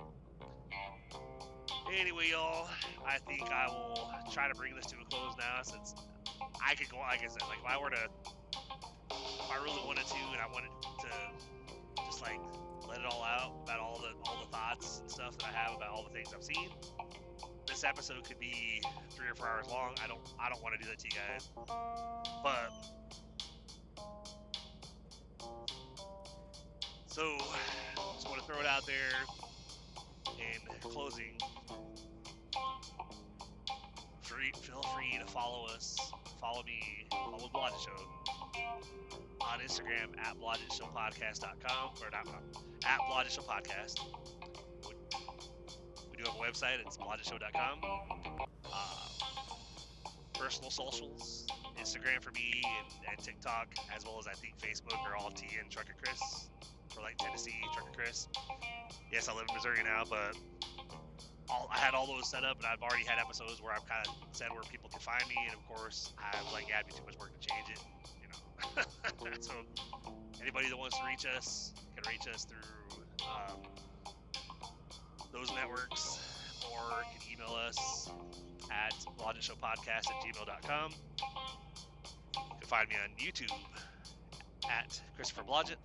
anyway, y'all, I think I will try to bring this to a close now, since I could go, like I said, like if I really wanted to, and I wanted to just like let it all out about all the thoughts and stuff that I have about all the things I've seen, this episode could be 3 or 4 hours long. I don't want to do that to you guys, but so just want to throw it out there in closing. Feel free to follow us. Follow me, follow Blodgett Show on Instagram at blodgettshowpodcast.com, or not, at blodgettshowpodcast. We do have a website, it's blodgettshow.com. Personal socials, Instagram for me and TikTok, as well as I think Facebook, are all TN Trucker Chris, or like Tennessee Trucker Chris. Yes, I live in Missouri now, but I had all those set up, and I've already had episodes where I've kind of said where people can find me, and of course, I've like added too much work to change it, you know. So anybody that wants to reach us can reach us through those networks, or can email us at blodgettshowpodcast@gmail.com. You can find me on YouTube at Christopher Blodgett.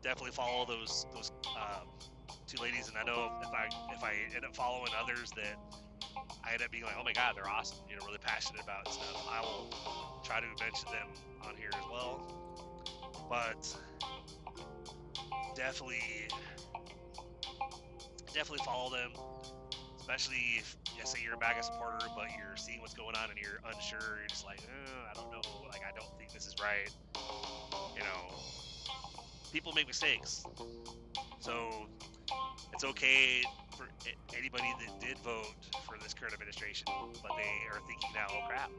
Definitely follow those 2 ladies, and I know if I end up following others that I end up being like, oh my god, they're awesome, you know, really passionate about stuff, I will try to mention them on here as well. But definitely follow them, especially if, say you're a MAGA supporter, but you're seeing what's going on and you're unsure, you're just like, I don't know, like, I don't think this is right, you know. People make mistakes, so it's okay for anybody that did vote for this current administration, but they are thinking now, oh crap,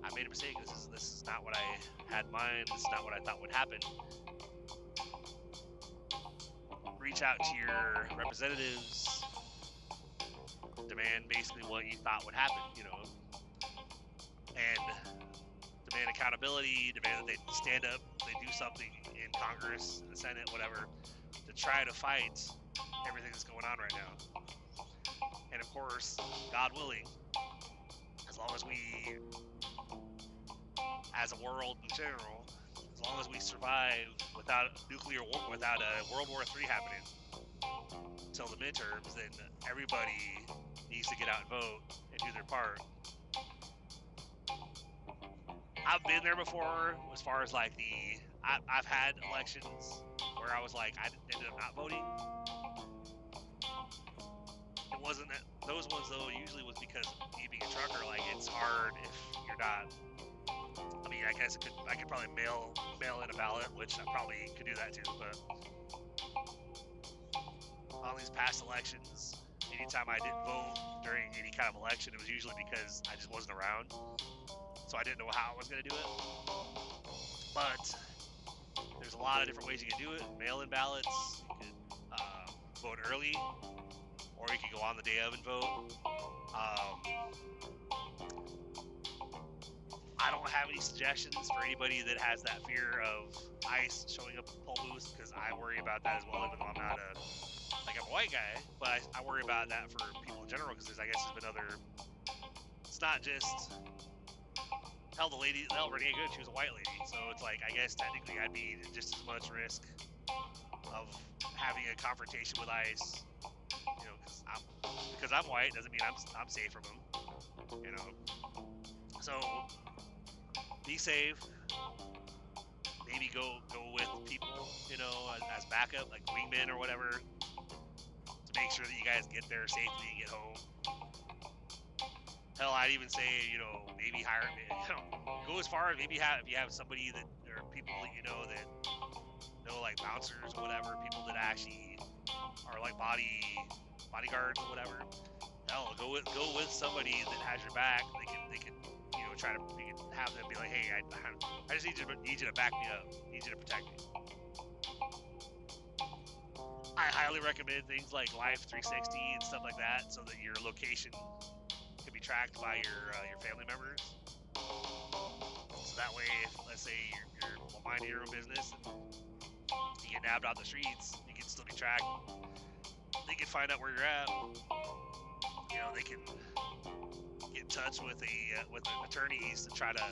I made a mistake, this is not what I had in mind, this is not what I thought would happen. Reach out to your representatives, demand basically what you thought would happen, you know, and demand accountability, demand that they stand up, they do something in Congress, the Senate, whatever, to try to fight everything that's going on right now. And of course, God willing, as long as we, as a world in general, as long as we survive without nuclear war, without a World War III happening until the midterms, then everybody needs to get out and vote and do their part. I've been there before, as far as like I've had elections where I was like, I ended up not voting. It wasn't that, those ones though usually was because me being a trucker, like it's hard if you're not, I mean, I guess I could probably mail in a ballot, which I probably could do that too, but on these past elections, anytime I didn't vote during any kind of election, it was usually because I just wasn't around, so I didn't know how I was going to do it. But there's a lot of different ways you can do it. Mail-in ballots, you could vote early, or you could go on the day of and vote. I don't have any suggestions for anybody that has that fear of ICE showing up at the poll booths, because I worry about that as well, even though I'm not I'm a white guy, but I worry about that for people in general, because I guess there's been other, it's not just, hell, Renee Good, she was a white lady, so it's like, I guess technically I'd be just as much risk of having a confrontation with ICE, you know, because I'm white doesn't mean I'm safe from them, you know. So be safe. Maybe go with people, you know, as backup, like wingmen or whatever, to make sure that you guys get there safely and get home. Hell, I'd even say, you know, maybe hire, you know, go as far as maybe if you have somebody that, or people that you know, like bouncers or whatever, people that actually or like bodyguards or whatever. Hell, go with somebody that has your back. They can you know try to you can have them be like, hey, I just need you to back me up. Need you to protect me. I highly recommend things like Life 360 and stuff like that, so that your location can be tracked by your family members. So that way, if let's say you're minding your own business and you get nabbed off the streets, you can still be tracked. They can find out where you're at. You know, they can get in touch with attorneys to try to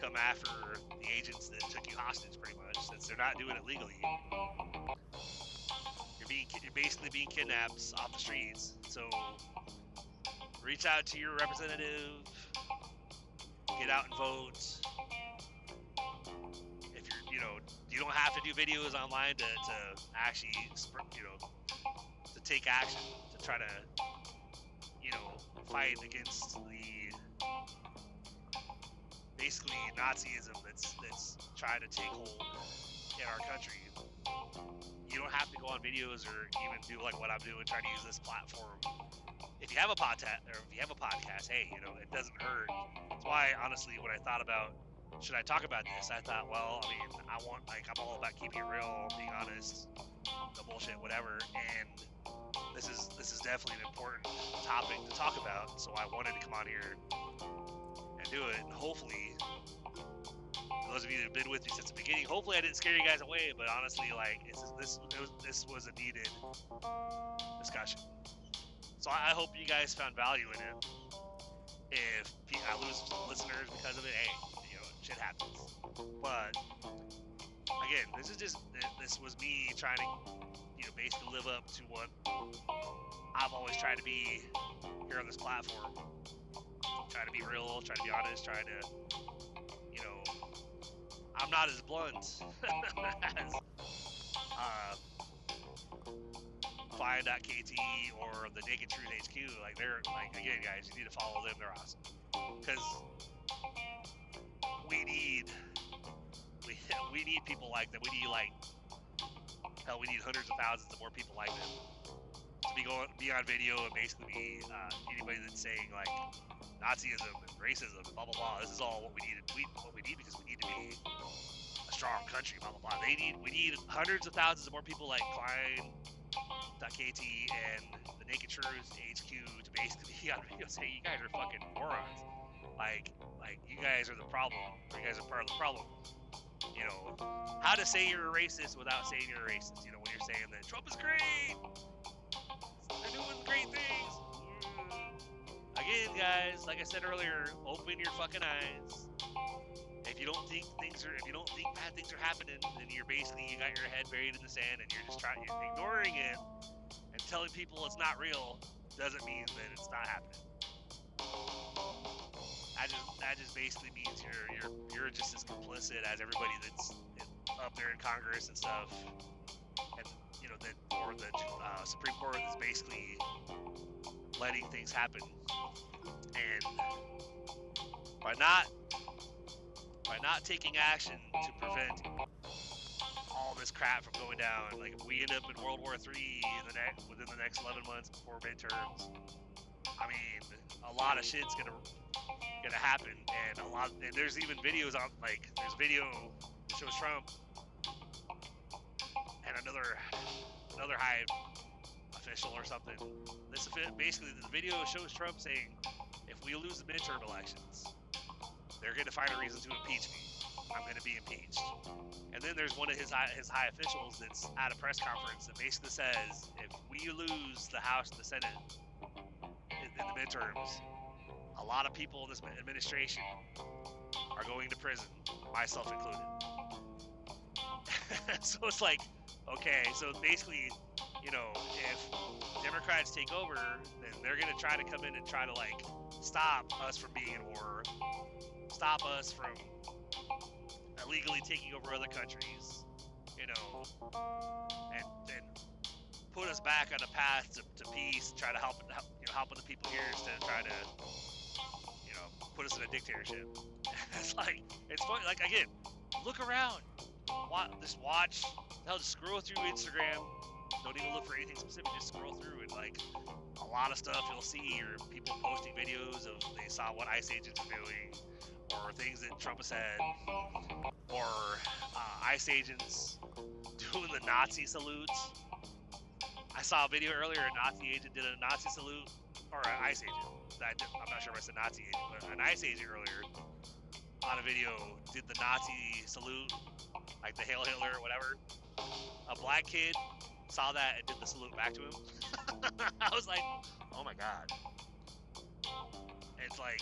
come after the agents that took you hostage, pretty much, since they're not doing it legally. You're basically being kidnapped off the streets. So reach out to your representative, get out and vote. If you don't have to do videos online to actually, to take action to try to, fight against the basically Nazism that's trying to take hold in our country. You don't have to go on videos or even do like what I'm doing, try to use this platform. If you have a podcast, hey, it doesn't hurt. That's why, honestly, when I thought about should I talk about this, I thought, well, I mean, I'm all about keeping it real, being honest, no bullshit, whatever, and this is definitely an important topic to talk about. So I wanted to come on here and do it, and hopefully, those of you that have been with me since the beginning, hopefully I didn't scare you guys away. But honestly, this was a needed discussion. So I hope you guys found value in it. If I lose listeners because of it, hey, shit happens. But again, this was me trying to, basically live up to what I've always tried to be here on this platform. Try to be real, try to be honest, try to, I'm not as blunt as Find.kt or the Naked Truth HQ. Again, guys, you need to follow them. They're awesome. Because we need people like them. We need we need hundreds of thousands of more people like them to be on video and basically be anybody that's saying like Nazism and racism and blah blah blah. This is all what we need. What we need because we need to be a strong country. Blah blah blah. We need hundreds of thousands of more people like Find.kt and the Naked Truth HQ to basically be on video saying you guys are fucking morons. Like you guys are the problem. Or you guys are part of the problem. How to say you're a racist without saying you're a racist. When you're saying that Trump is great, they're doing great things. Again, guys, like I said earlier, open your fucking eyes. If you don't think bad things are happening, then you got your head buried in the sand and you're just ignoring it and telling people it's not real doesn't mean that it's not happening. That just basically means you're just as complicit as everybody that's up there in Congress and stuff, and the Supreme Court is basically letting things happen, and by not taking action to prevent all this crap from going down, like if we end up in World War III within the next 11 months before midterms, I mean, a lot of shit's gonna happen, and there's even videos on there's video that shows Trump and another high official or something. Basically the video shows Trump saying, if we lose the midterm elections, they're gonna find a reason to impeach me. I'm gonna be impeached. And then there's one of his high officials that's at a press conference that basically says, if we lose the House and the Senate in the midterms, a lot of people in this administration are going to prison, myself included. So it's like, okay, so basically, if Democrats take over, then they're going to try to come in and try to stop us from being in war, stop us from illegally taking over other countries, and put us back on a path to peace, try to help the people here instead of trying to put us in a dictatorship. It's funny. Again, look around. Just scroll through Instagram, Don't even look for anything specific. Just scroll through and like a lot of stuff you'll see are people posting videos of they saw what ICE agents are doing, or things that Trump has said, or ICE agents doing the Nazi salutes. I saw a video earlier, a Nazi agent did a Nazi salute, or an ICE agent. I'm not sure if I said Nazi agent, but an ICE agent earlier on a video did the Nazi salute, like the Hail Hitler or whatever. A black kid saw that and did the salute back to him. I was like, oh my god. It's like,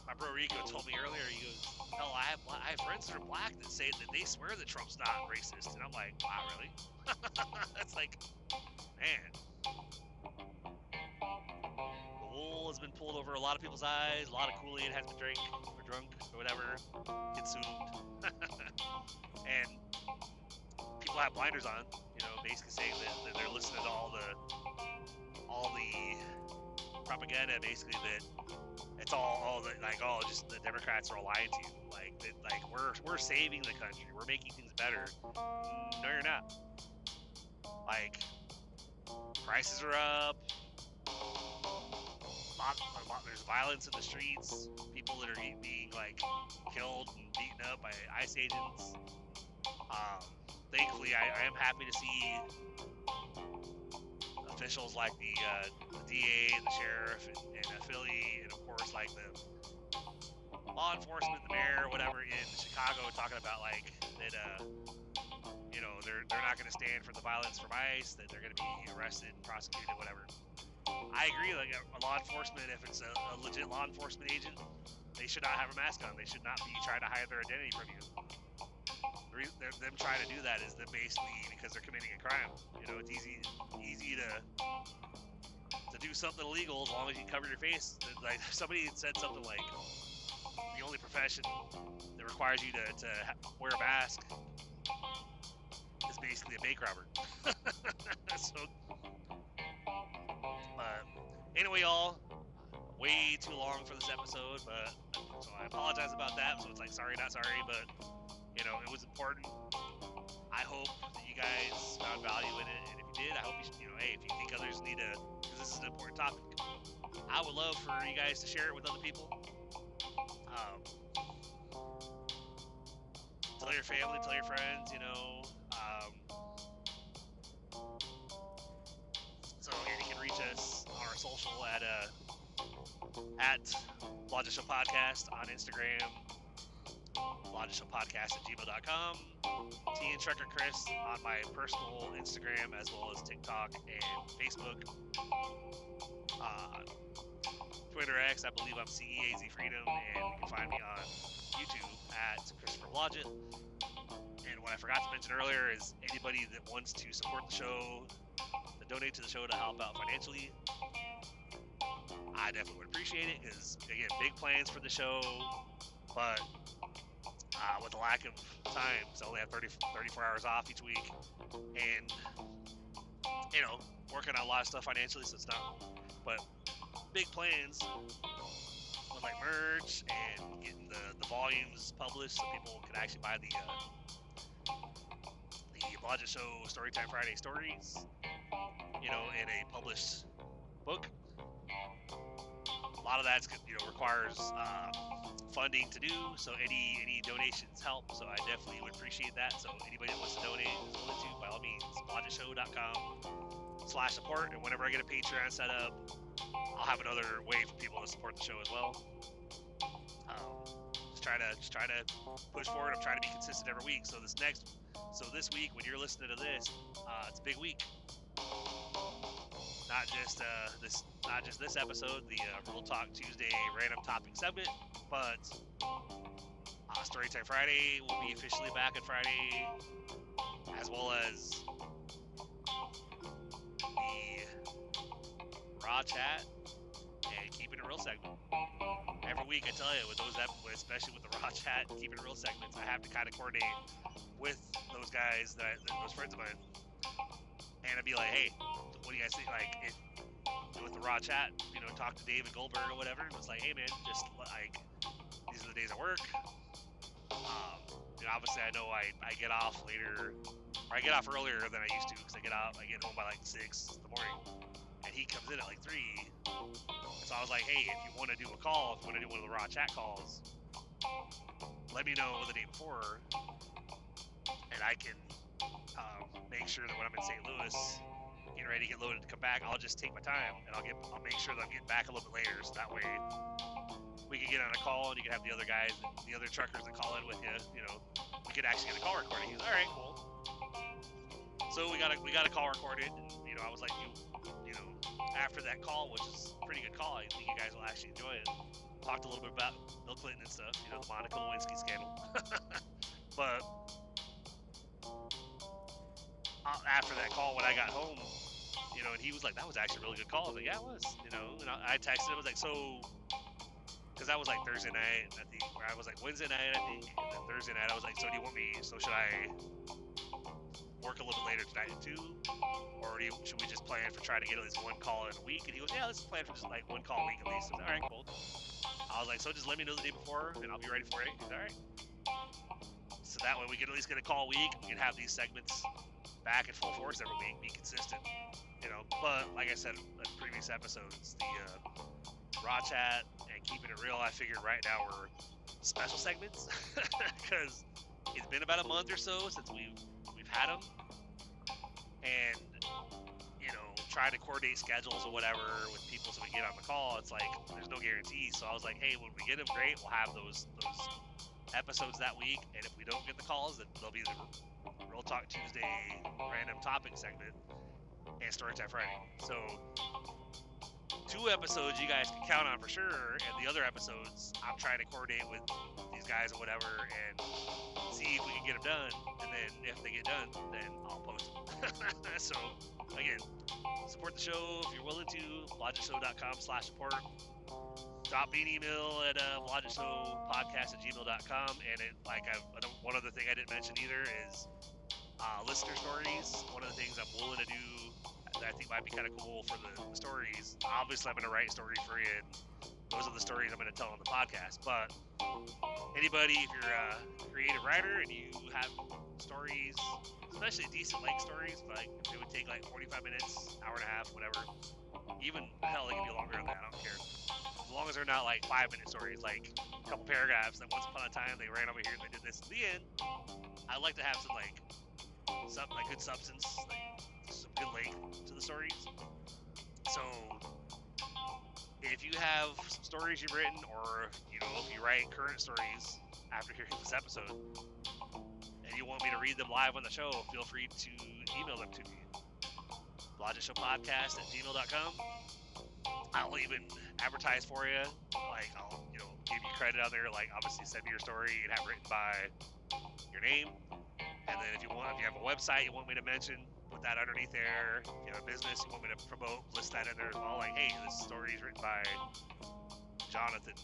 my bro Rico told me earlier, he goes, hell, I have friends that are black that say that they swear that Trump's not racist. And I'm like, wow, really? It's like, man. The wool has been pulled over a lot of people's eyes. A lot of Kool-Aid has been drunk or whatever, consumed. And people have blinders on, you know, basically saying that they're listening to all the propaganda, basically that it's all just the Democrats are all lying to you, like we're saving the country, we're making things better. No, you're not. Like, prices are up. There's violence in the streets. People that are being like killed and beaten up by ICE agents. Thankfully, I am happy to see officials like the DA and the sheriff and Philly, and of course like the law enforcement, the mayor, or whatever in Chicago, talking about like that. You know, they're not going to stand for the violence from ICE. That they're going to be arrested and prosecuted, whatever. I agree. Like a law enforcement, if it's a legit law enforcement agent, they should not have a mask on. They should not be trying to hide their identity from you. Them trying to do that is basically because they're committing a crime. You know, it's easy to do something illegal as long as you cover your face. Like somebody said something like, the only profession that requires you to wear a mask is basically a bank robber. So, anyway, y'all, way too long for this episode, but so I apologize about that. So it's like sorry, not sorry, but you know, it was important. I hope that you guys found value in it, and if you did, I hope hey, if you think others need to, because this is an important topic, I would love for you guys to share it with other people. Tell your family, tell your friends, you know. So again, you can reach us on our social at blodgettshowpodcast on Instagram, blodgettshowpodcast@gmail.com, T and Trucker Chris on my personal Instagram as well as TikTok and Facebook. Twitter X, I believe I'm CEAZ Freedom, and you can find me on YouTube at Christopher Blodgett. And what I forgot to mention earlier is anybody that wants to support the show, to donate to the show to help out financially, I definitely would appreciate it, because again, big plans for the show, but with the lack of time, so I only have 34 hours off each week, and you know, working on a lot of stuff financially, so it's not, but big plans with like merch and getting the volumes published so people can actually buy the Blodgett Show Storytime Friday stories, you know, in a published book. A lot of that, requires funding to do, so any donations help, so I definitely would appreciate that. So anybody that wants to donate is willing to, by all means, blodgettshow.com/support, and whenever I get a Patreon set up, I'll have another way for people to support the show as well. Just try to push forward. I'm trying to be consistent every week. So this week, when you're listening to this, it's a big week. Not just this episode, the Real Talk Tuesday random topic segment, but Storytime Friday will be officially back on Friday, as well as the Raw Chat and Keeping It Real segment. Every week, I tell you, with those, especially with the Raw Chat and Keeping It Real segments, I have to kind of coordinate with those guys, those friends of mine, and I'd be like, hey, what do you guys think? Like, if with the Raw Chat, you know, talk to David Goldberg or whatever, and it's like, hey man, just like, these are the days I work. You know, obviously I know I get off later I get off earlier than I used to because I get home by like 6 in the morning, and he comes in at like 3. So I was like, hey, if you want to do a call, if you want to do one of the raw chat calls, let me know the day before, and I can make sure that when I'm in St. Louis, getting ready to get loaded to come back, I'll just take my time and I'll make sure that I'm getting back a little bit later, so that way we can get on a call and you can have the other guys, the other truckers that call in with you. You know, we could actually get a call recording. He's all right, cool. So we got a call recorded, and you know, I was like, you know, after that call, which is a pretty good call, I think you guys will actually enjoy it. Talked a little bit about Bill Clinton and stuff, you know, the Monica Lewinsky scandal. But after that call, when I got home, you know, and he was like, that was actually a really good call. I was like, yeah, it was, you know, and I texted him, I was like, so, because that was like Thursday night, I think, or I was like Wednesday night, I think, and then Thursday night, I was like, so should I work a little bit later tonight too, or should we just plan for trying to get at least one call in a week? And he goes, yeah, let's plan for just like one call a week at least. I was like, all right, cool. I was like, so just let me know the day before, and I'll be ready for it. He's all right. So that way we can at least get a call a week. We can have these segments back in full force every week, be consistent, you know. But like I said in previous episodes, the raw chat and keeping it real, I figured right now we're special segments because it's been about a month or so since we've had them, and you know, trying to coordinate schedules or whatever with people so we get on the call, it's like there's no guarantee. So I was like, hey, when we get them, great, we'll have those episodes that week, and if we don't get the calls, then they'll be the Real Talk Tuesday random topic segment and Storytime Friday. So 2 episodes you guys can count on for sure, and the other episodes I'm trying to coordinate with these guys or whatever and see if we can get them done, and then if they get done, then I'll post them. So again, support the show if you're willing to. blodgettshowpodcast.com/support. Drop me an email at blodgettshowpodcast@gmail.com. And one other thing I didn't mention either is listener stories. One of the things I'm willing to do that I think might be kind of cool for the stories. Obviously, I'm going to write stories for you, and those are the stories I'm going to tell on the podcast. But anybody, if you're a creative writer and you have stories, especially decent length stories, like it would take like 45 minutes, hour and a half, whatever. Even hell, they can be longer than that. I don't care. As long as they're not like 5-minute stories, like a couple paragraphs. Like once upon a time, they ran over here and they did this. In the end, I like to have some good substance, like some good length to the stories. So if you have some stories you've written, or you know, if you write current stories after hearing this episode, and you want me to read them live on the show, feel free to email them to me. blodgettshowpodcast@gmail.com. I'll even advertise for you. Like, I'll, you know, give you credit on there. Like, obviously, send me your story and have it written by your name. And then if you have a website you want me to mention, put that underneath there. If you have a business you want me to promote, list that in there as well. Like, hey, this story is written by Jonathan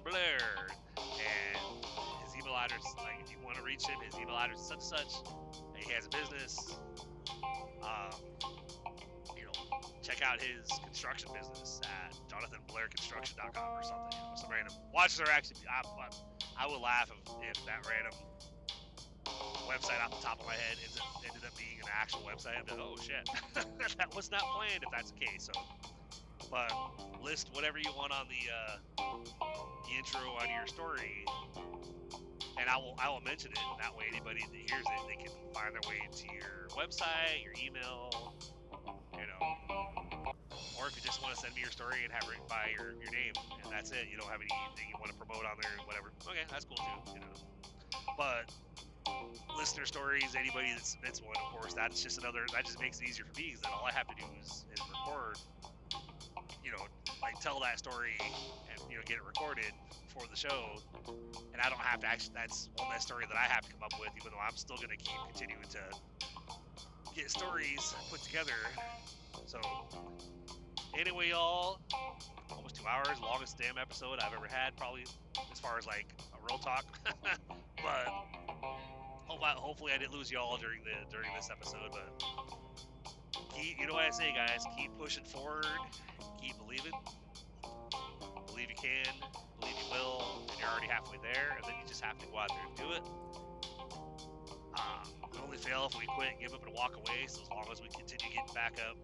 Blair, and his email address. Like, if you want to reach him, his email address is such and such. And he has a business. You know, check out his construction business at jonathanblairconstruction.com or something. You know, some random. Watches are actually. I would laugh if that random website off the top of my head ended up being an actual website. I'd be like, oh shit, that was not planned. If that's the case, so. But list whatever you want on the intro on your story, and I will mention it. And that way, anybody that hears it, they can find their way to your website, your email, you know. Or if you just want to send me your story and have it written by your name, and that's it. You don't have anything you want to promote on there, whatever. Okay, that's cool too. You know. But listener stories, anybody that submits one, of course, that just makes it easier for me, because then all I have to do is record. You know, like tell that story and, you know, get it recorded for the show, and I don't have to actually, that's one less story that I have to come up with, even though I'm still going to keep continuing to get stories put together. So anyway, y'all, almost 2 hours, longest damn episode I've ever had, probably, as far as like a real talk. But hopefully I didn't lose y'all during this episode. But you know what I say, guys, keep pushing forward, keep believing, believe you can, believe you will, and you're already halfway there, and then you just have to go out there and do it. The only fail if we quit, give up, and walk away. So as long as we continue getting back up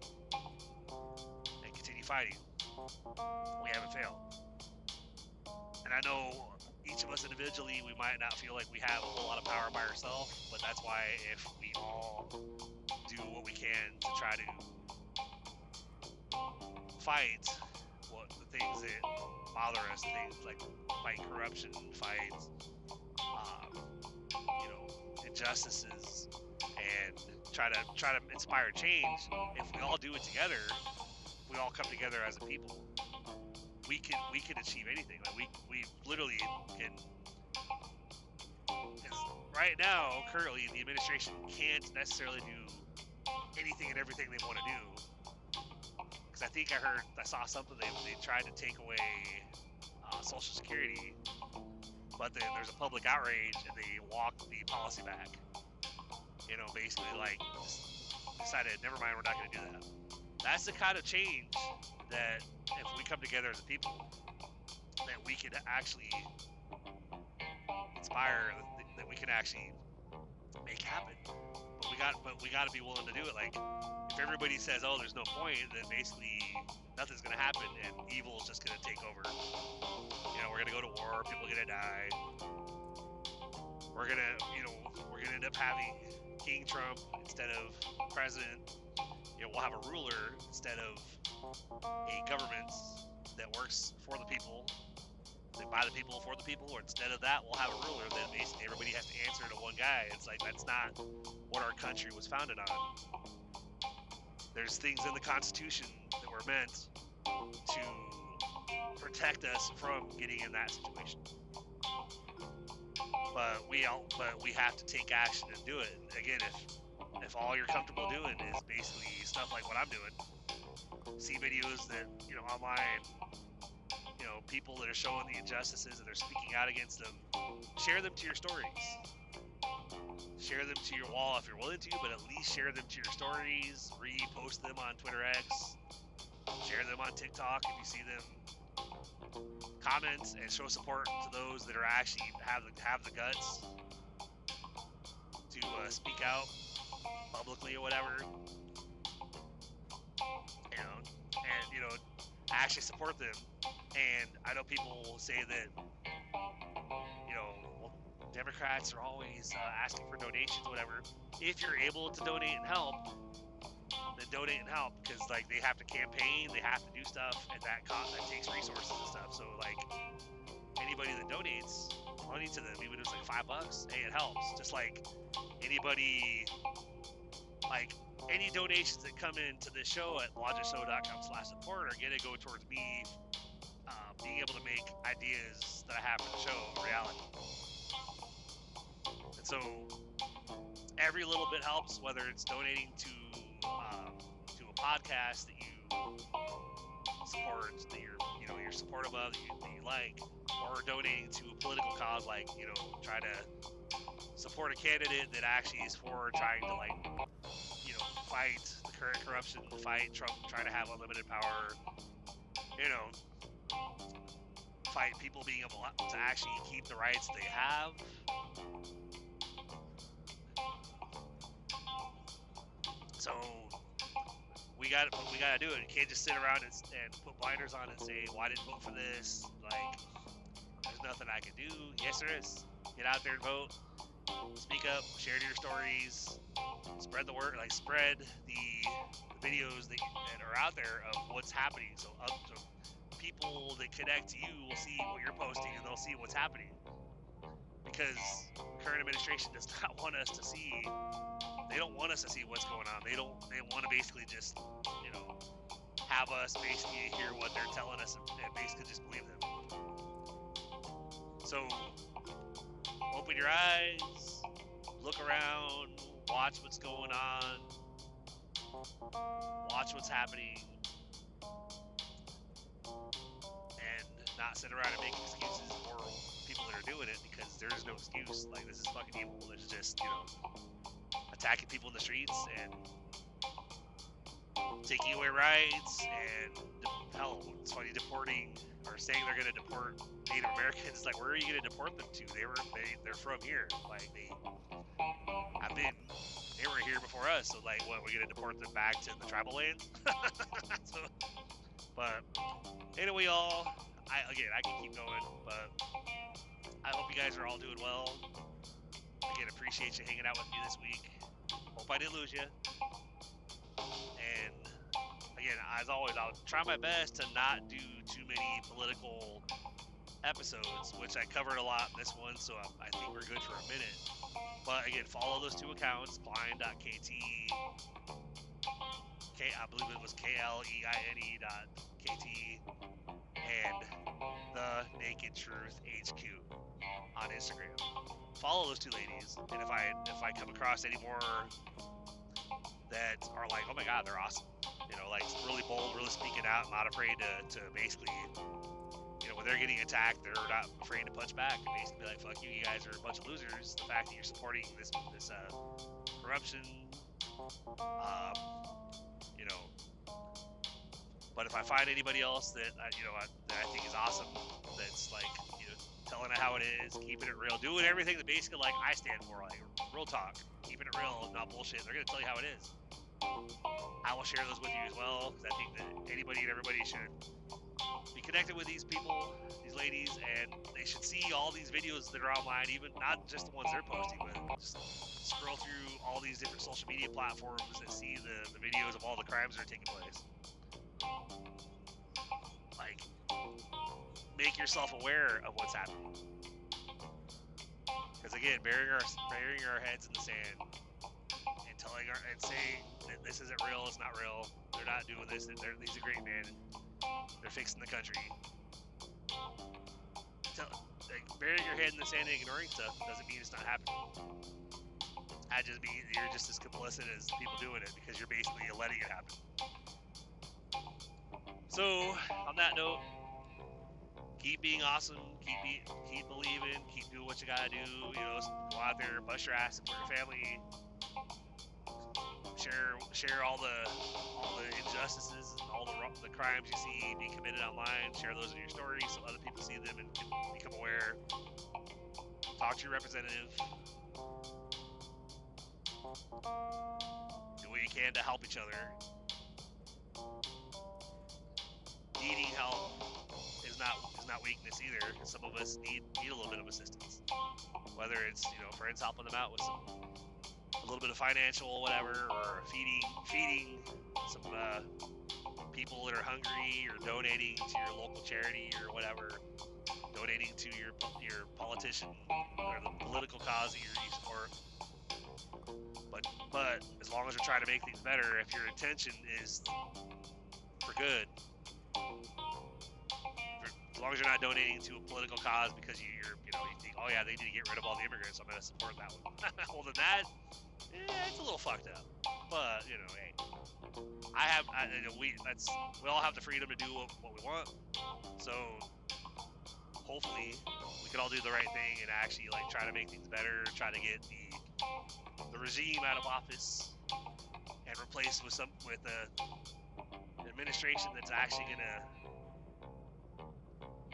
and continue fighting, we haven't failed. And I know each of us individually, we might not feel like we have a whole lot of power by ourselves, but that's why if we all do what we can to try to fight what the things that bother us, things like fight corruption, fight injustices, and try to inspire change. If we all do it together, if we all come together as a people, we can achieve anything. Like we literally can. Because right now, currently, the administration can't necessarily do anything and everything they want to do. Because I saw something they tried to take away Social Security, but then there's a public outrage and they walked the policy back. Basically like just decided, never mind, we're not going to do that. That's the kind of change that if we come together as a people, that we can actually inspire, that we can actually make happen. But we got to be willing to do it. Like, if everybody says, "Oh, there's no point," then basically nothing's gonna happen, and evil is just gonna take over. We're gonna go to war. People are gonna die. We're gonna end up having King Trump instead of president. We'll have a ruler instead of a government that works for the people, by the people, for the people, or instead of that, we'll have a ruler that basically everybody has to answer to one guy. It's like, that's not what our country was founded on. There's things in the Constitution that were meant to protect us from getting in that situation. But we have to take action and do it. And again, if all you're comfortable doing is basically stuff like what I'm doing, see videos that online, people that are showing the injustices and they're speaking out against them, share them to your stories. Share them to your wall if you're willing to, but at least share them to your stories, repost them on Twitter X, share them on TikTok if you see them. Comment and show support to those that are actually have the guts to speak out publicly or whatever. And actually support them. And I know people will say that, Democrats are always asking for donations, whatever. If you're able to donate and help, then donate and help, because they have to campaign, they have to do stuff, and that takes resources and stuff. So anybody that donates money to them, even if it's $5, hey, it helps. Just like anybody, any donations that come into this show at blodgettshowpodcast.com/support are gonna go towards me being able to make ideas that I have for the show a reality. And so every little bit helps, whether it's donating to a podcast that you support, that you're supportive of, that you like, or donating to a political cause, try to support a candidate that actually is for trying to fight the current corruption, fight Trump trying to have unlimited power, fight people being able to actually keep the rights they have. So we gotta do it. You can't just sit around and put blinders on and say, "Well, I didn't vote for this." There's nothing I can do. Yes, there is. Get out there and vote. Speak up. Share your stories. Spread the word. Spread the videos that are out there of what's happening. So people that connect to you will see what you're posting and they'll see what's happening. Because the current administration does not want us to see. They don't want us to see what's going on. They want to basically just, have us basically hear what they're telling us and basically just believe them. So, open your eyes, look around, watch what's going on, watch what's happening, and not sit around and make excuses for people that are doing it, because there's no excuse. This is fucking evil. There's just, attacking people in the streets and taking away rights, and hell, it's funny, deporting or saying they're going to deport Native Americans. Where are you going to deport them to? They're from here. They have been they were here before us, so like, what, we're gonna deport them back to the tribal land? So, but anyway, y'all, I can keep going, but I hope you guys are all doing well. Again, appreciate you hanging out with me this week. Hope I didn't lose you. And again, as always, I'll try my best to not do too many political episodes, which I covered a lot in this one, so I think we're good for a minute. But again, follow those two accounts, blind.kt, I believe it was KLEINE.kt, and The Naked Truth HQ on Instagram. Follow those two ladies, and if I come across any more that are like, oh my god, they're awesome, like really bold, really speaking out, not afraid to basically, when they're getting attacked, they're not afraid to punch back and basically be like, fuck you, you guys are a bunch of losers. The fact that you're supporting this corruption, but if I find anybody else that that I think is awesome, that's like, telling it how it is, keeping it real, doing everything that basically like I stand for, like real talk, keeping it real, not bullshit. They're gonna tell you how it is. I will share those with you as well, because I think that anybody and everybody should be connected with these people, these ladies, and they should see all these videos that are online, even not just the ones they're posting, but just scroll through all these different social media platforms and see the videos of all the crimes that are taking place. Like, make yourself aware of what's happening. Because again, burying our heads in the sand and saying that this isn't real, it's not real, they're not doing this, these are great men, they're fixing the country. Burying your head in the sand and ignoring stuff doesn't mean it's not happening. That just means you're just as complicit as people doing it, because you're basically letting it happen. So, on that note, keep being awesome, keep believing, keep doing what you gotta do, go out there, bust your ass, support your family, share all the injustices and all the crimes you see being committed online, share those in your stories so other people see them and can become aware. Talk to your representative. Do what you can to help each other. Needing help is not weakness either. Some of us need a little bit of assistance, whether it's friends helping them out with a little bit of financial whatever, or feeding some people that are hungry, or donating to your local charity or whatever, donating to your politician or the political cause that you support. But as long as you're trying to make things better, if your intention is for good, as long as you're not donating to a political cause because you think, oh yeah, they need to get rid of all the immigrants, I'm gonna support that one. Well, then that, it's a little fucked up. But hey, we all have the freedom to do what we want. So hopefully we can all do the right thing and actually try to make things better, try to get the regime out of office and replaced with an administration that's actually gonna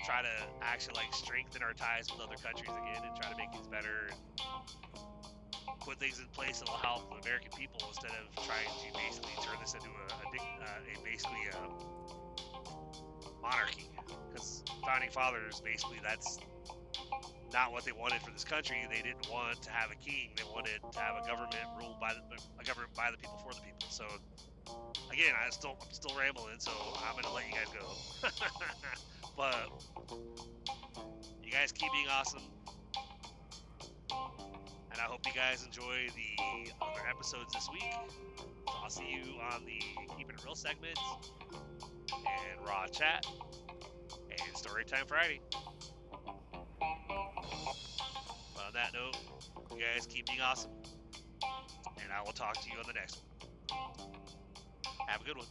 try to actually strengthen our ties with other countries again and try to make things better and put things in place that will help the American people, instead of trying to basically turn this into a monarchy. Because founding fathers, basically, that's not what they wanted for this country. They didn't want to have a king. They wanted to have a government ruled by the people for the people. So again, I'm still rambling, so I'm gonna let you guys go. But you guys keep being awesome, and I hope you guys enjoy the other episodes this week. So I'll see you on the Keeping It Real segment, and Raw Chat, and Storytime Friday. But on that note, you guys keep being awesome, and I will talk to you on the next one. Have a good one.